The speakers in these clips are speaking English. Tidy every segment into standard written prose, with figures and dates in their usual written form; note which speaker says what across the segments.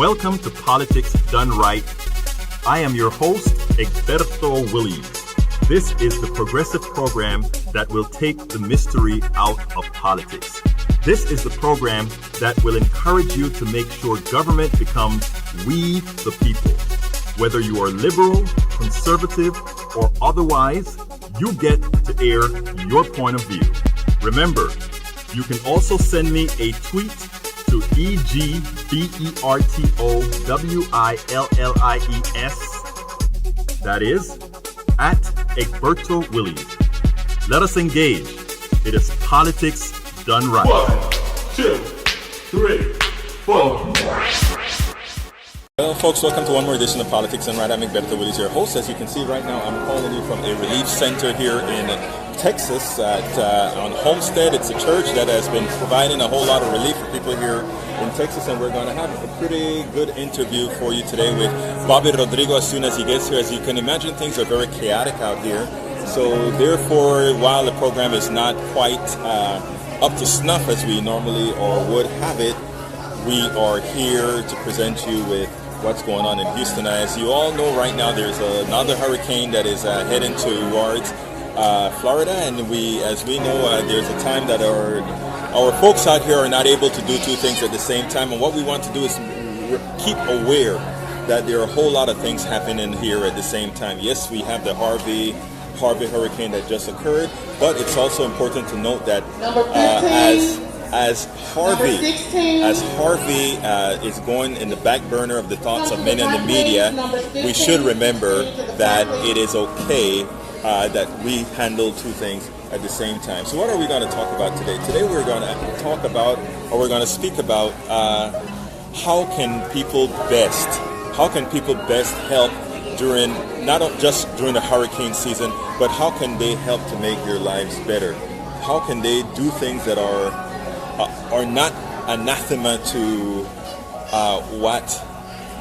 Speaker 1: Welcome to Politics Done Right. I am your host, Egberto Williams. This is the progressive program that will take the mystery out of politics. This is the program that will encourage you to make sure government becomes we the people. Whether you are liberal, conservative, or otherwise, you get to air your point of view. Remember, you can also send me a tweet to EGBERTOWILLIES. That is, at Egberto Williams. Let us engage. It is politics done right.
Speaker 2: 1, 2, 3, 4.
Speaker 3: Well, folks, welcome to one more edition of Politics Done Right. I'm Egberto Williams, your host. As you can see right now, I'm calling you from a relief center here in Texas on Homestead. It's a church that has been providing a whole lot of relief for people here in Texas, and we're going to have a pretty good interview for you today with Bobby Rodrigo as soon as he gets here. As you can imagine, things are very chaotic out here. So therefore, while the program is not quite up to snuff as we normally or would have it, we are here to present you with what's going on in Houston. As you all know, right now there's another hurricane that is heading towards Florida, and as we know, there's a time that our folks out here are not able to do two things at the same time. And what we want to do is keep aware that there are a whole lot of things happening here at the same time. Yes, we have the Harvey hurricane that just occurred, but it's also important to note that as Harvey is going in the back burner of the thoughts of many in the media, we should remember that it is okay that we handle two things at the same time. So what are we going to talk about today? Today we're going to speak about how can people best help during, not just during the hurricane season, but how can they help to make their lives better? How can they do things that are not anathema to what,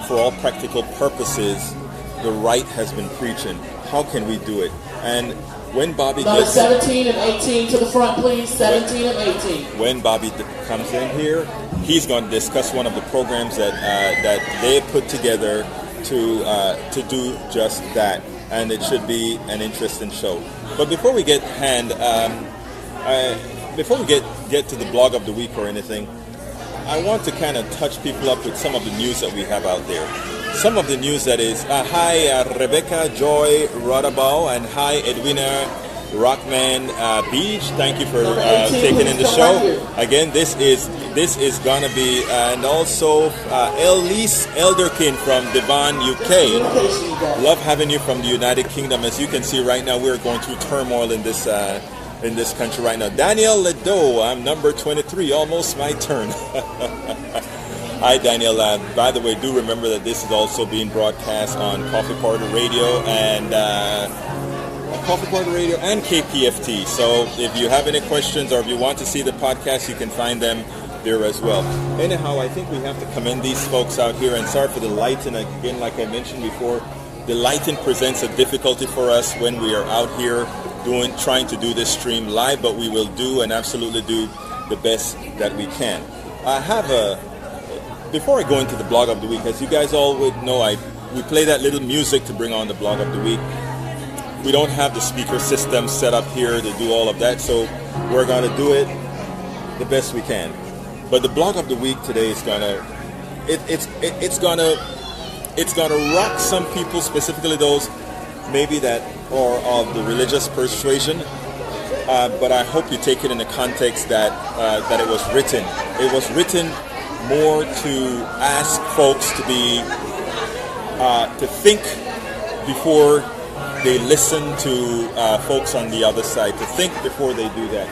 Speaker 3: for all practical purposes, the right has been preaching? How can we do it? And when Bobby gets
Speaker 4: 17 and 18 to the front, please. 17 and 18.
Speaker 3: When Bobby comes in here, he's going to discuss one of the programs that they put together to do just that, and it should be an interesting show. But before we get to the blog of the week or anything, I want to kind of touch people up with some of the news that we have out there. Some of the news that is, hi Rebecca Joy Rodabau, and hi Edwina Rockman Beach. Thank you for taking in the show. Again, this is gonna be, and also Elise Elderkin from Devon, UK. Love having you from the United Kingdom. As you can see right now, we're going through turmoil in this country right now. Daniel Ledo, I'm number 23, almost my turn. Hi, Daniel. By the way, do remember that this is also being broadcast on Coffee Party Radio and KPFT. So if you have any questions or if you want to see the podcast, you can find them there as well. Anyhow, I think we have to commend these folks out here, and sorry for the lighting. Again, like I mentioned before, the lighting presents a difficulty for us when we are out here trying to do this stream live, but we will do and absolutely do the best that we can. Before I go into the blog of the week, as you guys all would know, we play that little music to bring on the blog of the week. We don't have the speaker system set up here to do all of that, so we're going to do it the best we can. But the blog of the week today is it's gonna rock some people, specifically those maybe that are of the religious persuasion. But I hope you take it in the context that it was written. It was written more to ask folks to think before they listen to folks on the other side, to think before they do that.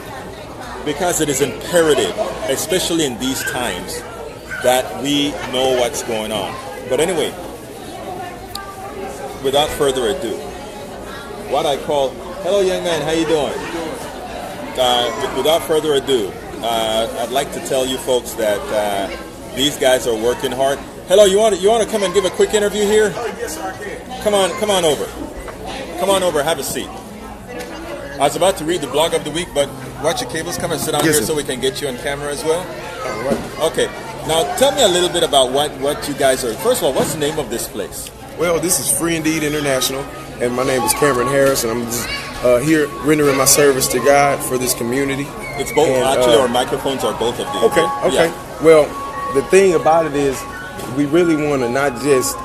Speaker 3: Because it is imperative, especially in these times, that we know what's going on. But anyway, without further ado, what I call, hello young man, how you doing? Without further ado, I'd like to tell you folks that these guys are working hard. Hello, you want to come and give a quick interview here?
Speaker 2: Oh, yes, I can.
Speaker 3: Come on over. Come on over, have a seat. I was about to read the blog of the week, but watch your cables. Come and sit down here so we can get you on camera as well.
Speaker 2: All right.
Speaker 3: Okay. Now, tell me a little bit about what you guys are. First of all, what's the name of this place?
Speaker 5: Well, this is Free Indeed International, and my name is Cameron Harris, and I'm just here rendering my service to God for this community.
Speaker 3: It's both.
Speaker 5: And,
Speaker 3: actually, our microphones are both of these.
Speaker 5: Okay.
Speaker 3: Yeah.
Speaker 5: Well, the thing about it is, we really want to not just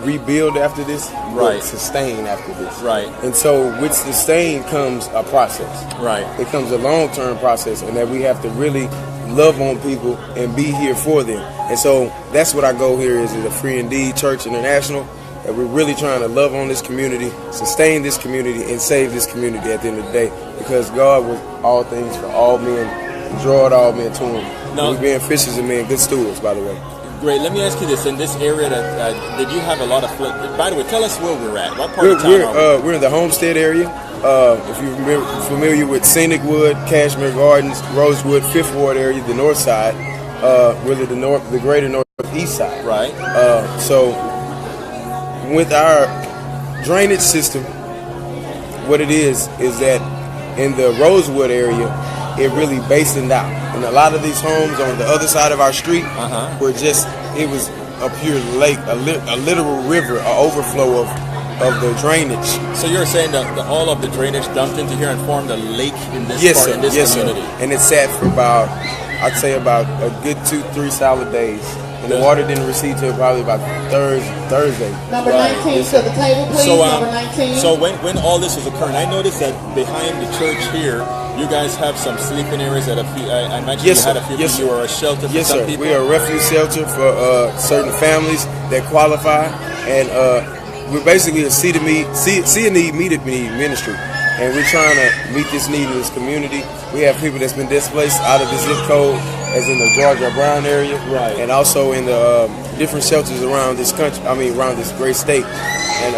Speaker 5: rebuild after this,
Speaker 3: Right.
Speaker 5: but sustain after this.
Speaker 3: Right.
Speaker 5: And so with sustain comes a process.
Speaker 3: Right.
Speaker 5: It comes a long-term process, and that we have to really love on people and be here for them. And so that's what our goal here is at the Free Indeed Church International. And we're really trying to love on this community, sustain this community, and save this community at the end of the day. Because God was all things for all men, drawed all men to Him.
Speaker 3: No.
Speaker 5: We're being fishers and men, good stewards, by the way.
Speaker 3: Great. Let me ask you this: in this area, did you have a lot of flood? By the way, tell us where we're at. What part of town are we?
Speaker 5: We're in the Homestead area. If you're familiar with Scenic Wood, Cashmere Gardens, Rosewood, Fifth Ward area, the north side, really the greater northeast side.
Speaker 3: Right.
Speaker 5: So with our drainage system, what it is that in the Rosewood area, it really basined out. And a lot of these homes on the other side of our street were it was a pure lake, a literal river, an overflow of the drainage.
Speaker 3: So you're saying that all of the drainage dumped into here and formed a lake in this
Speaker 5: Yes,
Speaker 3: part,
Speaker 5: sir.
Speaker 3: in this
Speaker 5: Yes,
Speaker 3: community?
Speaker 5: sir. And it sat for about a good 2-3 solid days. And the water didn't recede till probably about Thursday.
Speaker 4: Number 19 to the table, please.
Speaker 3: So,
Speaker 4: Number 19.
Speaker 3: so when all this was occurring, I noticed that behind the church here, you guys have some sleeping areas that I imagine
Speaker 5: Yes,
Speaker 3: you had
Speaker 5: sir.
Speaker 3: a few
Speaker 5: Yes,
Speaker 3: people. You
Speaker 5: sir.
Speaker 3: were a shelter for
Speaker 5: Yes,
Speaker 3: some
Speaker 5: sir.
Speaker 3: people.
Speaker 5: We are a refuge shelter for certain families that qualify, and we're basically a see a need, meet a need ministry, and we're trying to meet this need in this community. We have people that's been displaced out of the zip code, as in the Georgia Brown area,
Speaker 3: Right.
Speaker 5: and also in the different shelters around this country. Around this great state, and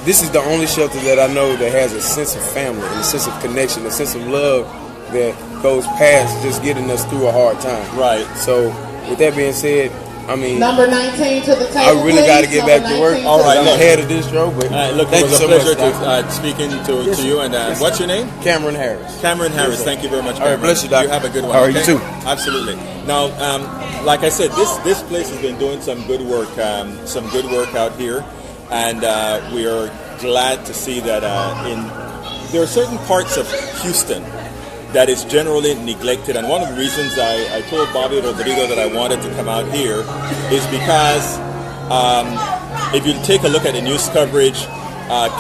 Speaker 5: this is the only shelter that I know that has a sense of family and a sense of connection, a sense of love that goes past just getting us through a hard time.
Speaker 3: Right.
Speaker 5: So, with that being said,
Speaker 4: Number 19 to the
Speaker 5: I
Speaker 4: table,
Speaker 5: really got to
Speaker 4: please.
Speaker 5: get back to work.
Speaker 3: All right,
Speaker 5: I'm
Speaker 3: look.
Speaker 5: ahead of this show, but
Speaker 3: Look,
Speaker 5: thank
Speaker 3: it
Speaker 5: you
Speaker 3: was a
Speaker 5: so
Speaker 3: pleasure
Speaker 5: much, Doc.
Speaker 3: speaking to you. And what's your name?
Speaker 5: Cameron Harris.
Speaker 3: Cameron Harris.
Speaker 5: sir.
Speaker 3: Thank you very much,
Speaker 5: All right,
Speaker 3: Cameron.
Speaker 5: bless you, Doc.
Speaker 3: You have a good one.
Speaker 5: All right, you
Speaker 3: okay?
Speaker 5: too.
Speaker 3: Absolutely. Now, like I said, this place has been doing some good work out here, and we are glad to see that there are certain parts of Houston that is generally neglected. And one of the reasons I told Bobby Rodrigo that I wanted to come out here is because if you take a look at the news coverage,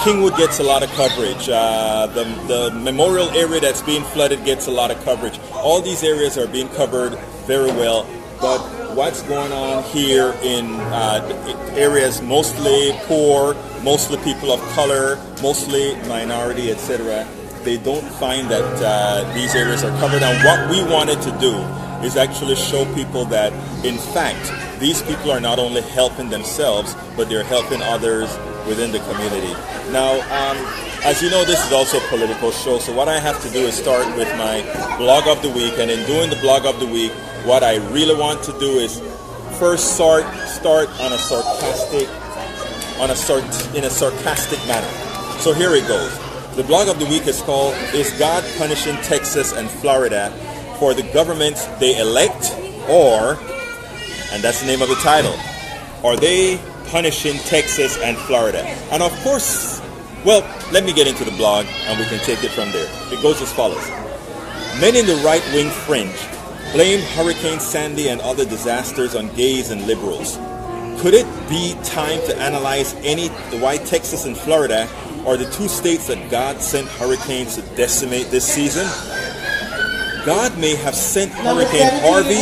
Speaker 3: Kingwood gets a lot of coverage. The memorial area that's being flooded gets a lot of coverage. All these areas are being covered very well. But what's going on here in areas mostly poor, mostly people of color, mostly minority, etc., they don't find that these areas are covered. And what we wanted to do is actually show people that, in fact, these people are not only helping themselves, but they're helping others within the community. Now, as you know, this is also a political show, so what I have to do is start with my blog of the week. And in doing the blog of the week, what I really want to do is first start in a sarcastic manner. So here it goes. The blog of the week is called, "Is God Punishing Texas and Florida for the Governments They Elect?" Or, and that's the name of the title, "Are They Punishing Texas and Florida?" And of course, well, let me get into the blog and we can take it from there. It goes as follows. Many in the right-wing fringe blame Hurricane Sandy and other disasters on gays and liberals. Could it be time to analyze why Texas and Florida are the two states that God sent hurricanes to decimate this season? God may have sent Hurricane Harvey.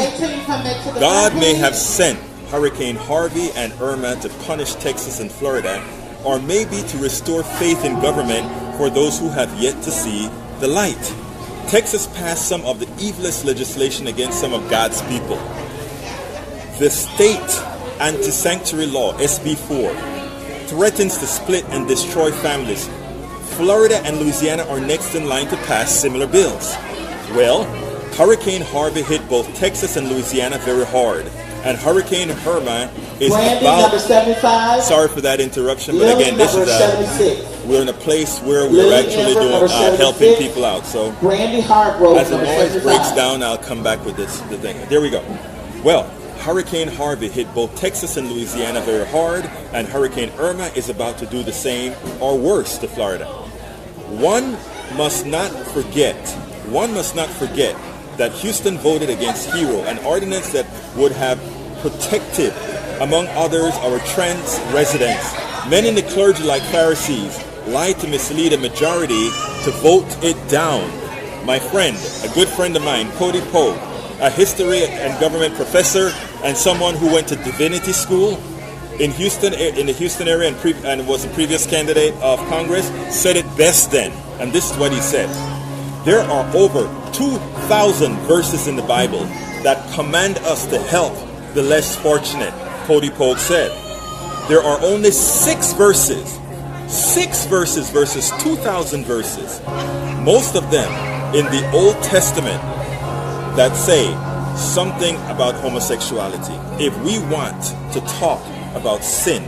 Speaker 3: God may have sent Hurricane Harvey and Irma to punish Texas and Florida, or maybe to restore faith in government for those who have yet to see the light. Texas passed some of the evilest legislation against some of God's people. The state anti-sanctuary law, SB 4, threatens to split and destroy families. Florida and Louisiana are next in line to pass similar bills. Well, Hurricane Harvey hit both Texas and Louisiana very hard, and Hurricane Irma is
Speaker 4: number 75.
Speaker 3: Sorry for that interruption, but
Speaker 4: Lily,
Speaker 3: again, this
Speaker 4: number
Speaker 3: is
Speaker 4: 76.
Speaker 3: we're in a place where we're
Speaker 4: Lily,
Speaker 3: actually
Speaker 4: number
Speaker 3: doing
Speaker 4: 76.
Speaker 3: helping people out. So
Speaker 4: Brandy Hargrove,
Speaker 3: as the
Speaker 4: number
Speaker 3: noise
Speaker 4: 75.
Speaker 3: breaks down, I'll come back with the thing. There we go. Well, Hurricane Harvey hit both Texas and Louisiana very hard, and Hurricane Irma is about to do the same or worse to Florida. One must not forget that Houston voted against HERO, an ordinance that would have protected, among others, our trans residents. Many in the clergy, like Pharisees, lied to mislead a majority to vote it down. My friend, a good friend of mine, Cody Poe, a history and government professor and someone who went to divinity school in Houston, in the Houston area, and was a previous candidate of Congress, said it best then. And this is what he said. There are over 2,000 verses in the Bible that command us to help the less fortunate, Cody Poe said. There are only 6 verses versus 2,000 verses, most of them in the Old Testament, that say something about homosexuality. If we want to talk about sin,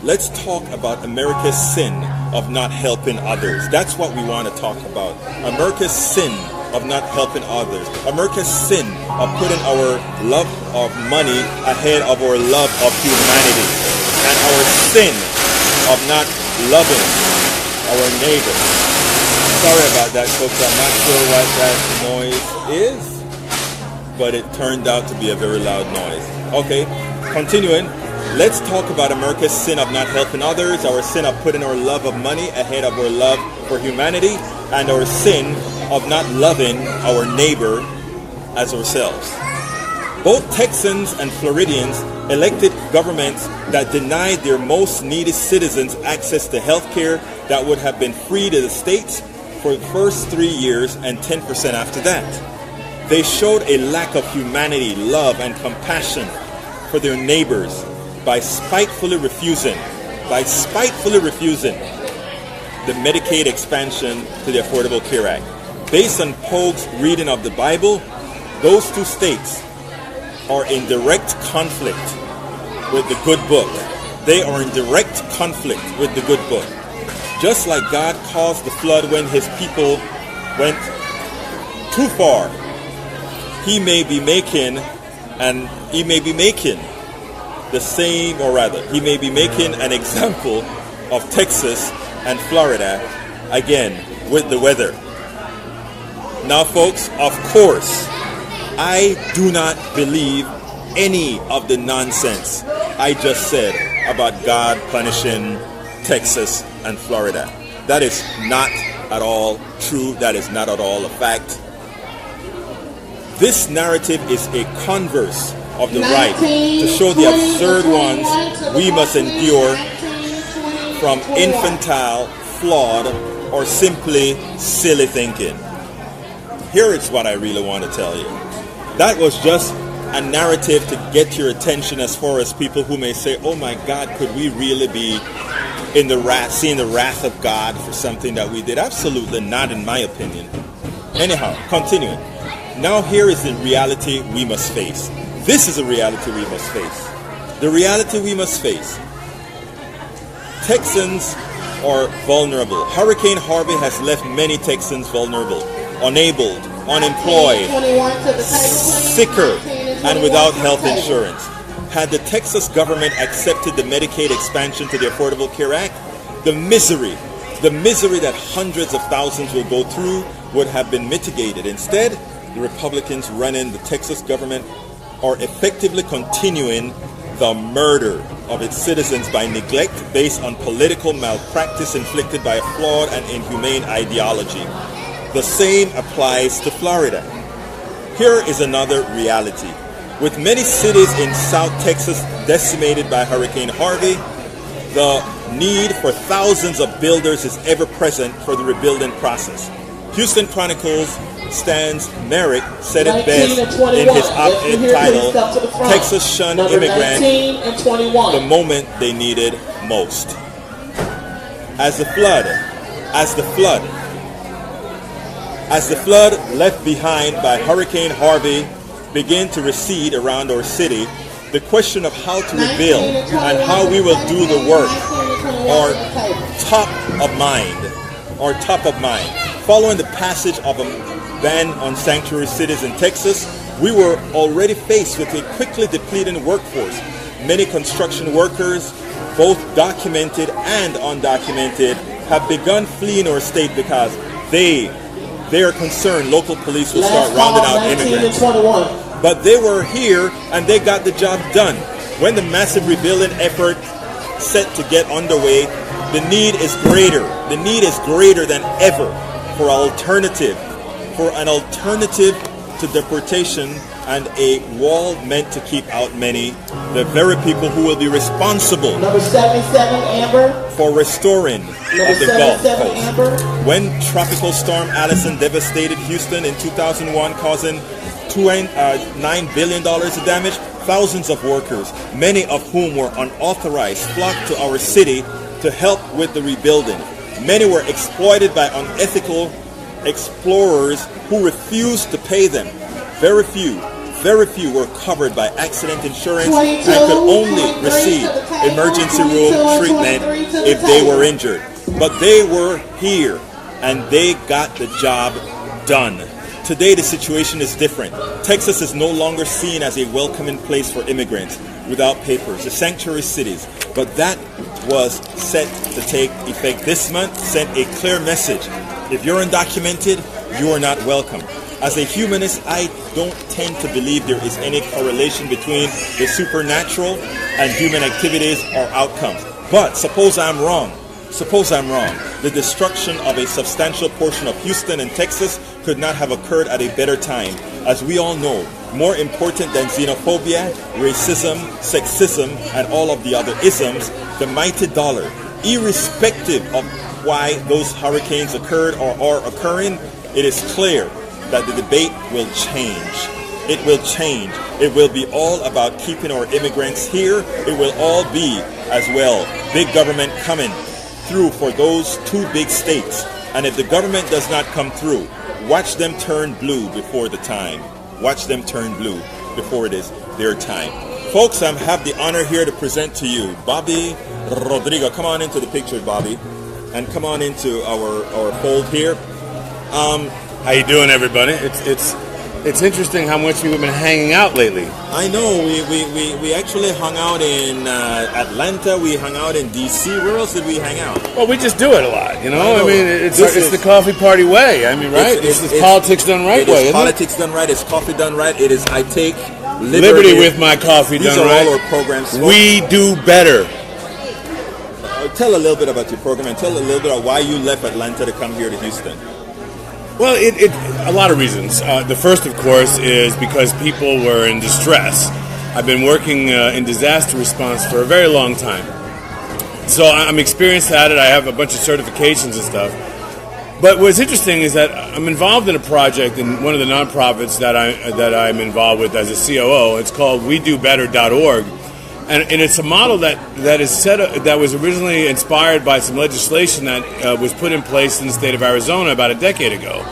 Speaker 3: let's talk about America's sin of not helping others. That's what we want to talk about. America's sin of not helping others. America's sin of putting our love of money ahead of our love of humanity. And our sin of not loving our neighbor. Sorry about that, folks. I'm not sure what that noise is, but it turned out to be a very loud noise. Okay, continuing. Let's talk about America's sin of not helping others, our sin of putting our love of money ahead of our love for humanity, and our sin of not loving our neighbor as ourselves. Both Texans and Floridians elected governments that denied their most needy citizens access to health care that would have been free to the states for the first 3 years and 10% after that. They showed a lack of humanity, love, and compassion for their neighbors by spitefully refusing the Medicaid expansion to the Affordable Care Act. Based on Pogue's reading of the Bible, those 2 states are in direct conflict with the good book. They are in direct conflict with the good book. Just like God caused the flood when his people went too far, he may be making the same, or rather, he may be making an example of Texas and Florida again with the weather. Now, folks, of course, I do not believe any of the nonsense I just said about God punishing Texas and Florida. That is not at all true. That is not at all a fact. This narrative is a converse of the right to show the absurd ones we must endure from infantile, flawed, or simply silly thinking. Here is what I really want to tell you. That was just a narrative to get your attention as far as people who may say, oh my God, could we really be in the seeing the wrath of God for something that we did? Absolutely not, in my opinion. Anyhow, continuing. Now here is the reality we must face. This is a reality we must face. The reality we must face. Texans are vulnerable. Hurricane Harvey has left many Texans vulnerable, unable, unemployed, sicker, and without health insurance. Had the Texas government accepted the Medicaid expansion to the Affordable Care Act, the misery that hundreds of thousands will go through would have been mitigated. Instead, the Republicans running the Texas government are effectively continuing the murder of its citizens by neglect based on political malpractice inflicted by a flawed and inhumane ideology. The same applies to Florida. Here is another reality. With many cities in South Texas decimated by Hurricane Harvey, the need for thousands of builders is ever present for the rebuilding process. Houston Chronicles Stan's Merrick said it best in his op-ed titled, Texas Shunned Immigrants the Moment They Needed Most. As the flood left behind by Hurricane Harvey began to recede around our city, the question of how to rebuild and how we will do the work are top of mind. Following the passage of a ban on sanctuary cities in Texas, we were already faced with a quickly depleting workforce. Many construction workers, both documented and undocumented, have begun fleeing our state because they are concerned local police will start rounding out immigrants. But they were here and they got the job done. When the massive rebuilding effort set to get underway, the need is greater. The need is greater than ever for an alternative to deportation and a wall meant to keep out many, the very people who will be responsible
Speaker 4: Number 77, Amber.
Speaker 3: for restoring of the Gulf Coast.
Speaker 4: Amber.
Speaker 3: When Tropical Storm Allison devastated Houston in 2001, causing $9 billion of damage, thousands of workers, many of whom were unauthorized, flocked to our city to help with the rebuilding. Many were exploited by unethical explorers who refused to pay them. Very few were covered by accident insurance and could only receive emergency room treatment if they were injured. But they were here and they got the job done. Today the situation is different. Texas is no longer seen as a welcoming place for immigrants without papers, the sanctuary cities. But that was set to take effect this month, sent a clear message. If you're undocumented, you are not welcome. As a humanist, I don't tend to believe there is any correlation between the supernatural and human activities or outcomes. But suppose I'm wrong. The destruction of a substantial portion of Houston and Texas could not have occurred at a better time. As we all know, more important than xenophobia, racism, sexism, and all of the other isms, the mighty dollar. Irrespective of why those hurricanes occurred or are occurring, it is clear that the debate will change. It will change. It will be all about keeping our immigrants here. It will all be, as well, big government coming through for those two big states. And if the government does not come through, watch them turn blue before the time. Watch them turn blue before it is their time. Folks, I have the honor here to present to you Bobby Rodrigo. Come on into the picture, Bobby, and come on into our fold here.
Speaker 6: How you doing, everybody? It's interesting how much we've been hanging out lately.
Speaker 3: I know. We actually hung out in Atlanta. We hung out in D.C. Where else did we hang out?
Speaker 6: Well, we just do it a lot, you know?
Speaker 3: I
Speaker 6: mean, it's the coffee party way. I mean, right? It's politics done right way,
Speaker 3: It's politics done right. It's coffee done right. It is I take
Speaker 6: liberty with my coffee done right.
Speaker 3: These are all our programs.
Speaker 6: We do better.
Speaker 3: Tell a little bit about your program and tell a little bit about why you left Atlanta to come here to Houston.
Speaker 6: Well, it a lot of reasons. The first, of course, is because people were in distress. I've been working in disaster response for a very long time. So I'm experienced at it. I have a bunch of certifications and stuff. But what's interesting is that I'm involved in a project in one of the nonprofits that I'm involved with as a COO. It's called WeDoBetter.org. And it's a model that is that was originally inspired by some legislation that was put in place in the state of Arizona about a decade ago.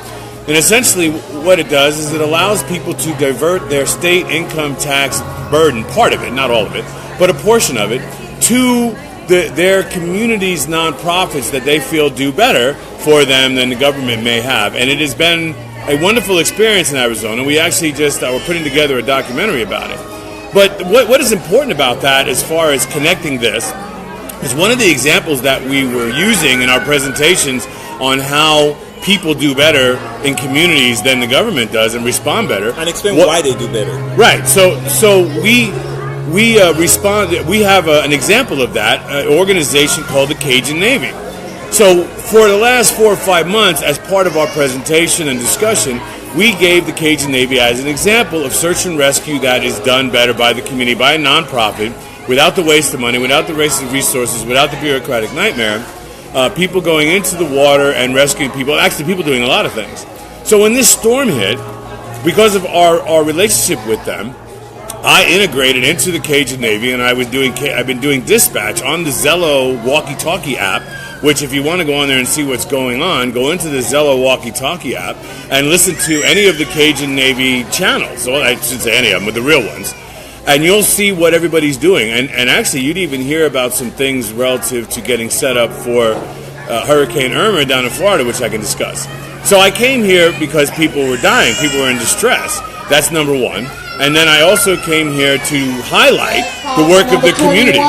Speaker 6: And essentially what it does is it allows people to divert their state income tax burden, part of it, not all of it, but a portion of it, to their community's nonprofits that they feel do better for them than the government may have. And it has been a wonderful experience in Arizona. We actually just were putting together a documentary about it. But what is important about that as far as connecting this is one of the examples that we were using in our presentations on how people do better in communities than the government does and respond better.
Speaker 3: And explain why they do better.
Speaker 6: Right. So we respond. We have an example of that, an organization called the Cajun Navy. So for the last 4 or 5 months, as part of our presentation and discussion, we gave the Cajun Navy as an example of search and rescue that is done better by the community, by a nonprofit, without the waste of money, without the waste of resources, without the bureaucratic nightmare. People going into the water and rescuing people, actually people doing a lot of things. So when this storm hit, because of our relationship with them, I integrated into the Cajun Navy, and I've been doing dispatch on the Zello walkie-talkie app, which if you want to go on there and see what's going on, go into the Zello walkie-talkie app and listen to any of the Cajun Navy channels. Well, I shouldn't say any of them, but the real ones. And you'll see what everybody's doing. And actually, you'd even hear about some things relative to getting set up for Hurricane Irma down in Florida, which I can discuss. So I came here because people were dying. People were in distress. That's number one. And then I also came here to highlight the work of the communities.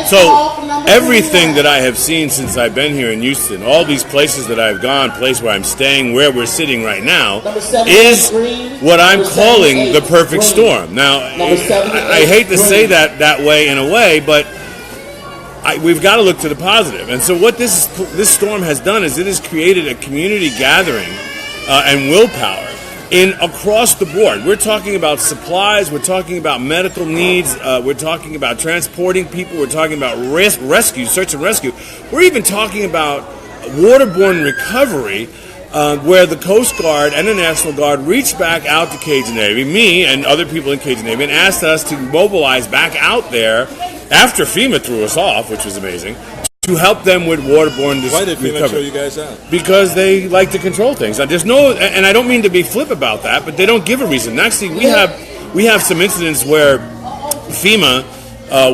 Speaker 6: So everything that I have seen since I've been here in Houston, all these places that I've gone, place where I'm staying, where we're sitting right now, is what I'm calling the perfect storm. Now, I hate to say that way in a way, but we've got to look to the positive. And so what this storm has done is it has created a community gathering and willpower across the board. We're talking about supplies, we're talking about medical needs, we're talking about transporting people, we're talking about rescue, search and rescue. We're even talking about waterborne recovery, where the Coast Guard and the National Guard reached back out to Cajun Navy, me and other people in Cajun Navy, and asked us to mobilize back out there after FEMA threw us off, which was amazing, to help them with waterborne recovery.
Speaker 3: Why did FEMA throw you guys out?
Speaker 6: Because they like to control things. There's no, and I don't mean to be flip about that, but they don't give a reason. Actually, we have some incidents where FEMA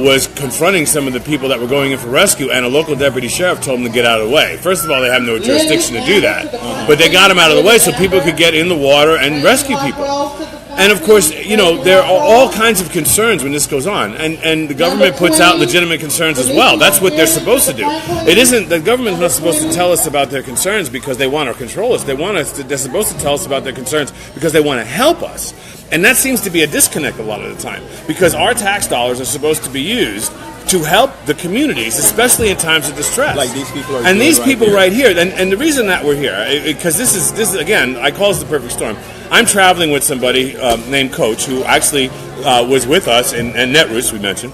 Speaker 6: was confronting some of the people that were going in for rescue, and a local deputy sheriff told them to get out of the way. First of all, they have no jurisdiction to do that, but they got them out of the way so people could get in the water and rescue people. And of course, there are all kinds of concerns when this goes on, and the government puts out legitimate concerns as well. That's what they're supposed to do. It isn't, the government's not supposed to tell us about their concerns because they want to control us. They're supposed to tell us about their concerns because they want to help us. And that seems to be a disconnect a lot of the time, because our tax dollars are supposed to be used to help the communities, especially in times of distress.
Speaker 3: Like these people are
Speaker 6: and these people
Speaker 3: here.
Speaker 6: right here, and the reason that we're here, because this is again, I call this the perfect storm. I'm traveling with somebody named Coach, who actually was with us in Netroots, we mentioned.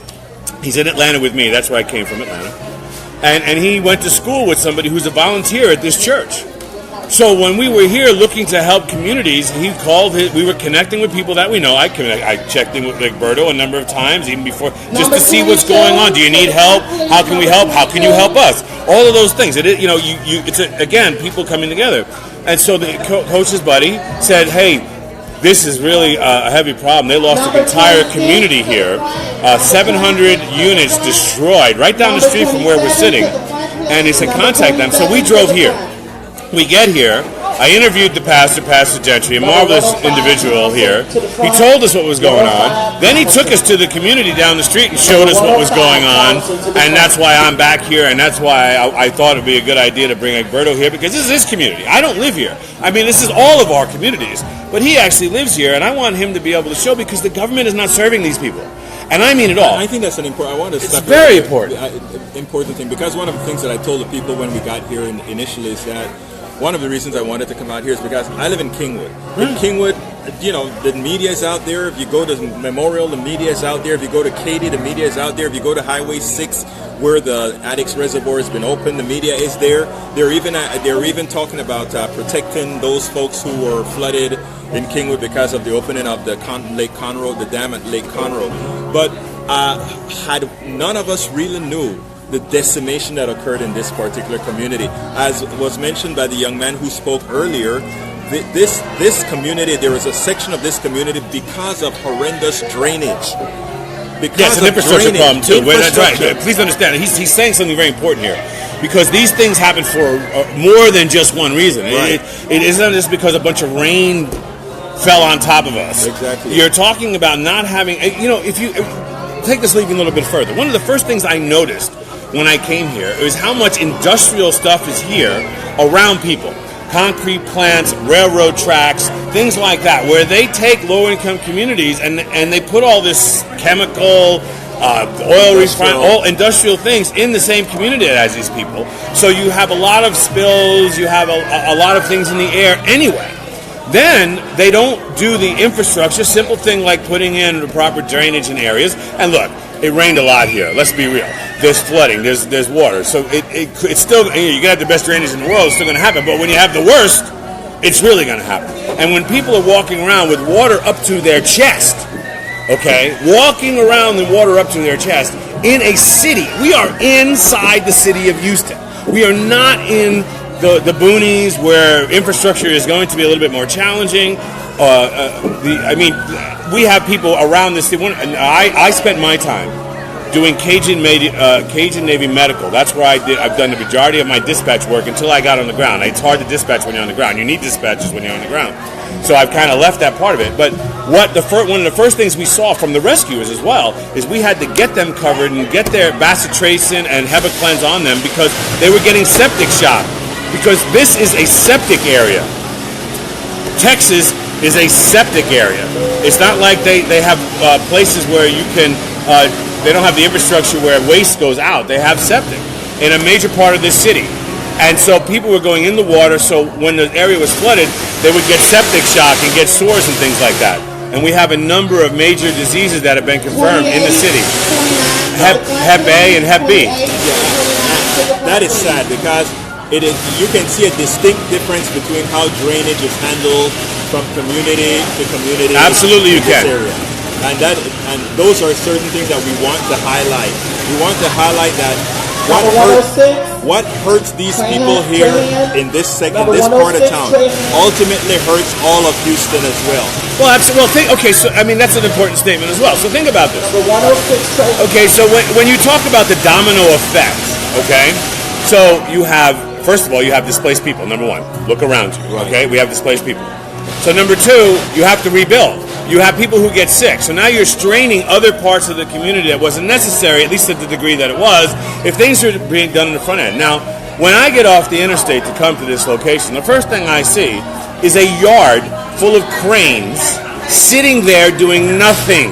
Speaker 6: He's in Atlanta with me. That's where I came from, Atlanta. And he went to school with somebody who's a volunteer at this church. So when we were here looking to help communities, he called. We were connecting with people that we know. I checked in with Berto a number of times, even before, just to see what's going on. Do you need help? How can we help? How can you help us? All of those things. It's again, people coming together. And so the coach's buddy said, "Hey, this is really a heavy problem. They lost an entire community here. 700 units destroyed right down the street from where we're sitting." And he said, "Contact them." So we drove here. We get here. I interviewed the pastor, Pastor Gentry, a marvelous individual here. He told us what was going on. Then he took us to the community down the street and showed us what was going on. And that's why I'm back here, and that's why I thought it would be a good idea to bring Egberto here, because this is his community. I don't live here. I mean, this is all of our communities. But he actually lives here, and I want him to be able to show, because the government is not serving these people. And I mean it all.
Speaker 3: I think that's an important.
Speaker 6: It's very important.
Speaker 3: Important thing, because one of the things that I told the people when we got here initially is that one of the reasons I wanted to come out here is because I live in Kingwood. In Kingwood, the media is out there. If you go to Memorial, the media is out there. If you go to Katy, the media is out there. If you go to Highway 6, where the Addicts Reservoir has been opened, the media is there. They're even talking about protecting those folks who were flooded in Kingwood because of the opening of the Lake Conroe, the dam at Lake Conroe. But had none of us really knew the decimation that occurred in this particular community. As was mentioned by the young man who spoke earlier, this community, there is a section of this community because of horrendous drainage.
Speaker 6: Yes, an infrastructure problem too. That's right. Please understand, he's saying something very important here, because these things happen for more than just one reason.
Speaker 3: Right.
Speaker 6: It isn't just because a bunch of rain fell on top of us.
Speaker 3: Exactly.
Speaker 6: You're talking about not having, if you take this even a little bit further, one of the first things I noticed when I came here is how much industrial stuff is here around people. Concrete plants, railroad tracks, things like that, where they take low-income communities and they put all this chemical, oil refining, all industrial things in the same community as these people. So you have a lot of spills, you have a lot of things in the air anyway. Then they don't do the infrastructure, simple thing like putting in the proper drainage in areas. And look, it rained a lot here. Let's be real. There's flooding. There's water. So it's still, you can have the best drainage in the world. It's still going to happen. But when you have the worst, it's really going to happen. And when people are walking around with water up to their chest, okay, walking around with water up to their chest in a city, we are inside the city of Houston. We are not in the boonies where infrastructure is going to be a little bit more challenging. We have people around this city. I spent my time doing Cajun Navy Medical. That's where I've done the majority of my dispatch work until I got on the ground. It's hard to dispatch when you're on the ground. You need dispatchers when you're on the ground. So I've kind of left that part of it. But one of the first things we saw from the rescuers as well is we had to get them covered and get their bacitracin and Hepaclens on them because they were getting septic shock. Because this is a septic area. Texas is a septic area. It's not like they have places where you can, they don't have the infrastructure where waste goes out. They have septic in a major part of this city. And so people were going in the water, so when the area was flooded, they would get septic shock and get sores and things like that. And we have a number of major diseases that have been confirmed in the city. Hep A and Hep B.
Speaker 1: That is sad because you can see a distinct difference between how drainage is handled from community to community.
Speaker 6: Absolutely, you can.
Speaker 1: Area. And those are certain things that we want to highlight. We want to highlight that what hurts these people here in this part of town ultimately hurts all of Houston as well.
Speaker 6: Well, absolutely. Okay, so I mean that's an important statement as well. So think about this. Okay, so when you talk about the domino effect, okay, so you have, first of all, you have displaced people. Number one, look around you.
Speaker 1: Right.
Speaker 6: Okay, we have displaced people. So number two, you have to rebuild. You have people who get sick. So now you're straining other parts of the community that wasn't necessary, at least at the degree that it was, if things are being done in the front end. Now, when I get off the interstate to come to this location, the first thing I see is a yard full of cranes sitting there doing nothing.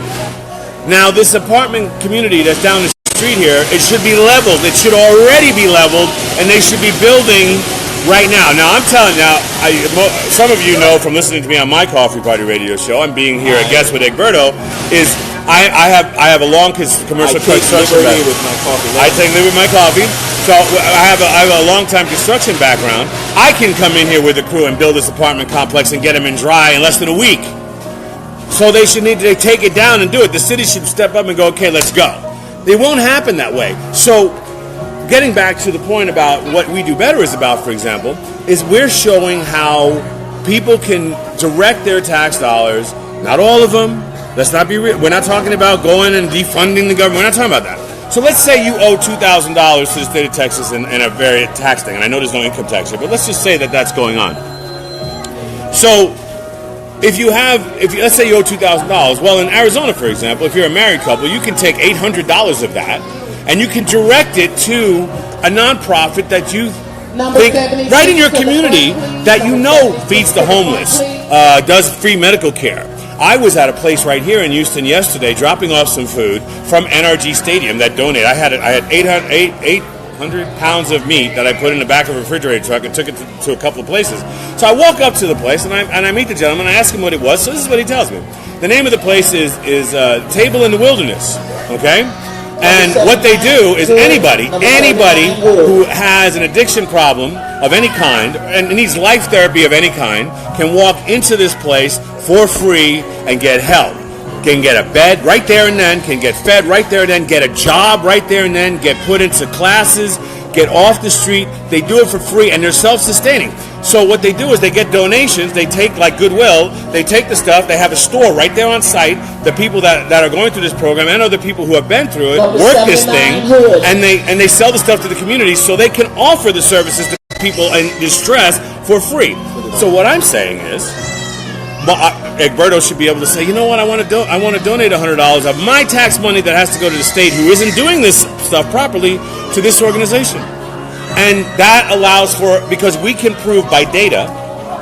Speaker 6: Now, this apartment community that's down the street here, it should be leveled. It should already be leveled, and they should be building right now. Now, I'm telling you, some of you know from listening to me on my Coffee Party radio show, I'm being here a guest with Egberto, is I have a long commercial construction background.
Speaker 1: With my coffee.
Speaker 6: I take liberty with my coffee. So I have a long-time construction background. I can come in here with a crew and build this apartment complex and get them in dry in less than a week. So they need to take it down and do it. The city should step up and go, okay, let's go. It won't happen that way. So getting back to the point about what We Do Better is about, for example, is we're showing how people can direct their tax dollars, not all of them. Let's not be we're not talking about going and defunding the government. We're not talking about that. So let's say you owe $2,000 to the state of Texas in a very tax thing, and I know there's no income tax here, but let's just say that that's going on. So let's say you owe $2,000, well, in Arizona, for example, if you're a married couple, you can take $800 of that, and you can direct it to a nonprofit that you think right in your community that you know feeds the homeless, does free medical care. I was at a place right here in Houston yesterday dropping off some food from NRG Stadium that donated. I had 800 pounds of meat that I put in the back of a refrigerator truck and took it to a couple of places. So I walk up to the place and I meet the gentleman. I ask him what it was. So this is what he tells me. The name of the place is Table in the Wilderness. Okay. And what they do is anybody who has an addiction problem of any kind and needs life therapy of any kind can walk into this place for free and get help. Can get a bed right there and then, can get fed right there and then, get a job right there and then, get put into classes, get off the street. They do it for free and they're self-sustaining. So what they do is they get donations, they take like Goodwill, they take the stuff, they have a store right there on site. The people that are going through this program and other people who have been through it work this thing and they sell the stuff to the community so they can offer the services to people in distress for free. So what I'm saying is, Egberto should be able to say, you know what, I want to donate $100 of my tax money that has to go to the state who isn't doing this stuff properly to this organization. And that allows for, because we can prove by data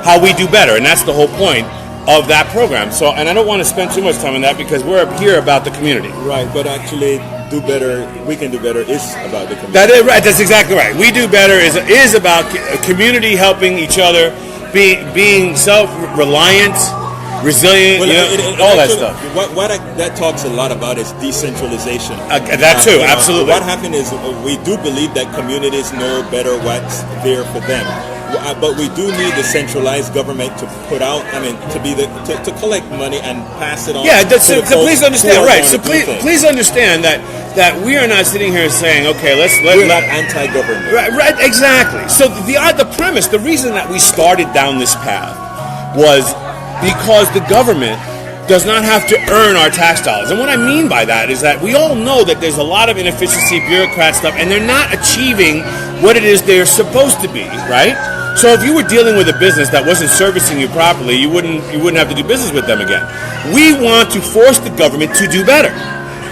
Speaker 6: how we do better, and that's the whole point of that program. So, and I don't want to spend too much time on that because we're up here about the community.
Speaker 1: Right, but actually, do better. We can do better is about the community.
Speaker 6: That is right. That's exactly right. We do better is about community helping each other, being self-reliant, resilient, all that stuff.
Speaker 1: What that talks a lot about is decentralization.
Speaker 6: That too, absolutely.
Speaker 1: What happened is we do believe that communities know better what's there for them. But we do need the centralized government to put out, to collect money and pass it on.
Speaker 6: Yeah, so please understand, right? So please understand that we are not sitting here saying, okay, we're
Speaker 1: not anti-government.
Speaker 6: Right, exactly. So the premise, the reason that we started down this path was because the government does not have to earn our tax dollars. And what I mean by that is that we all know that there's a lot of inefficiency, bureaucrat stuff, and they're not achieving what it is they're supposed to be, right? So if you were dealing with a business that wasn't servicing you properly, you wouldn't have to do business with them again. We want to force the government to do better.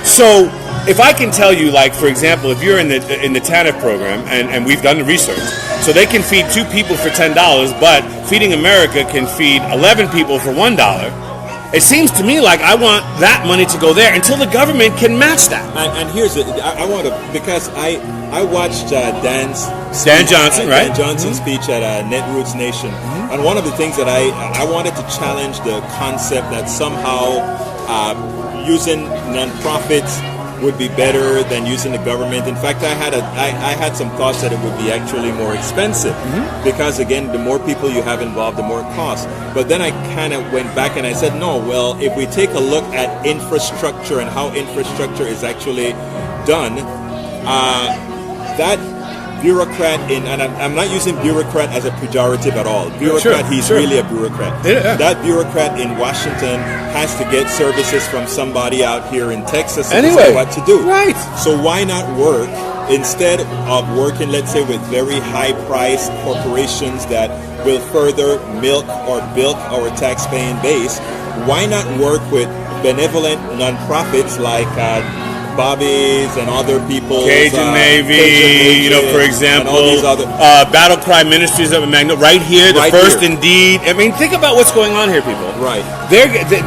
Speaker 6: So if I can tell you, like, for example, if you're in the TANF program, and we've done the research, so they can feed 2 people for $10, but Feeding America can feed 11 people for $1. It seems to me like I want that money to go there until the government can match that.
Speaker 3: And here's it. I want to, because I watched Dan Johnson's speech at Netroots Nation, and one of the things that I wanted to challenge the concept that somehow using nonprofits would be better than using the government. In fact, I had some thoughts that it would be actually more expensive, because again, the more people you have involved, the more it costs. But then I kind of went back and I said, no, well, if we take a look at infrastructure and how infrastructure is actually done, that bureaucrat and I'm not using bureaucrat as a pejorative at all. Bureaucrat, he's really a bureaucrat.
Speaker 6: Yeah.
Speaker 3: That bureaucrat in Washington has to get services from somebody out here in Texas to
Speaker 6: anyway,
Speaker 3: decide what to do.
Speaker 6: Right.
Speaker 3: So why not work, instead of working, let's say, with very high-priced corporations that will further milk or bilk our tax-paying base, why not work with benevolent nonprofits like Bobby's and other people,
Speaker 6: Cajun Navy, for example,
Speaker 3: and all these other
Speaker 6: Battle Cry Ministries of Magnolia, right here, the first Indeed. I mean, think about what's going on here, people.
Speaker 3: Right.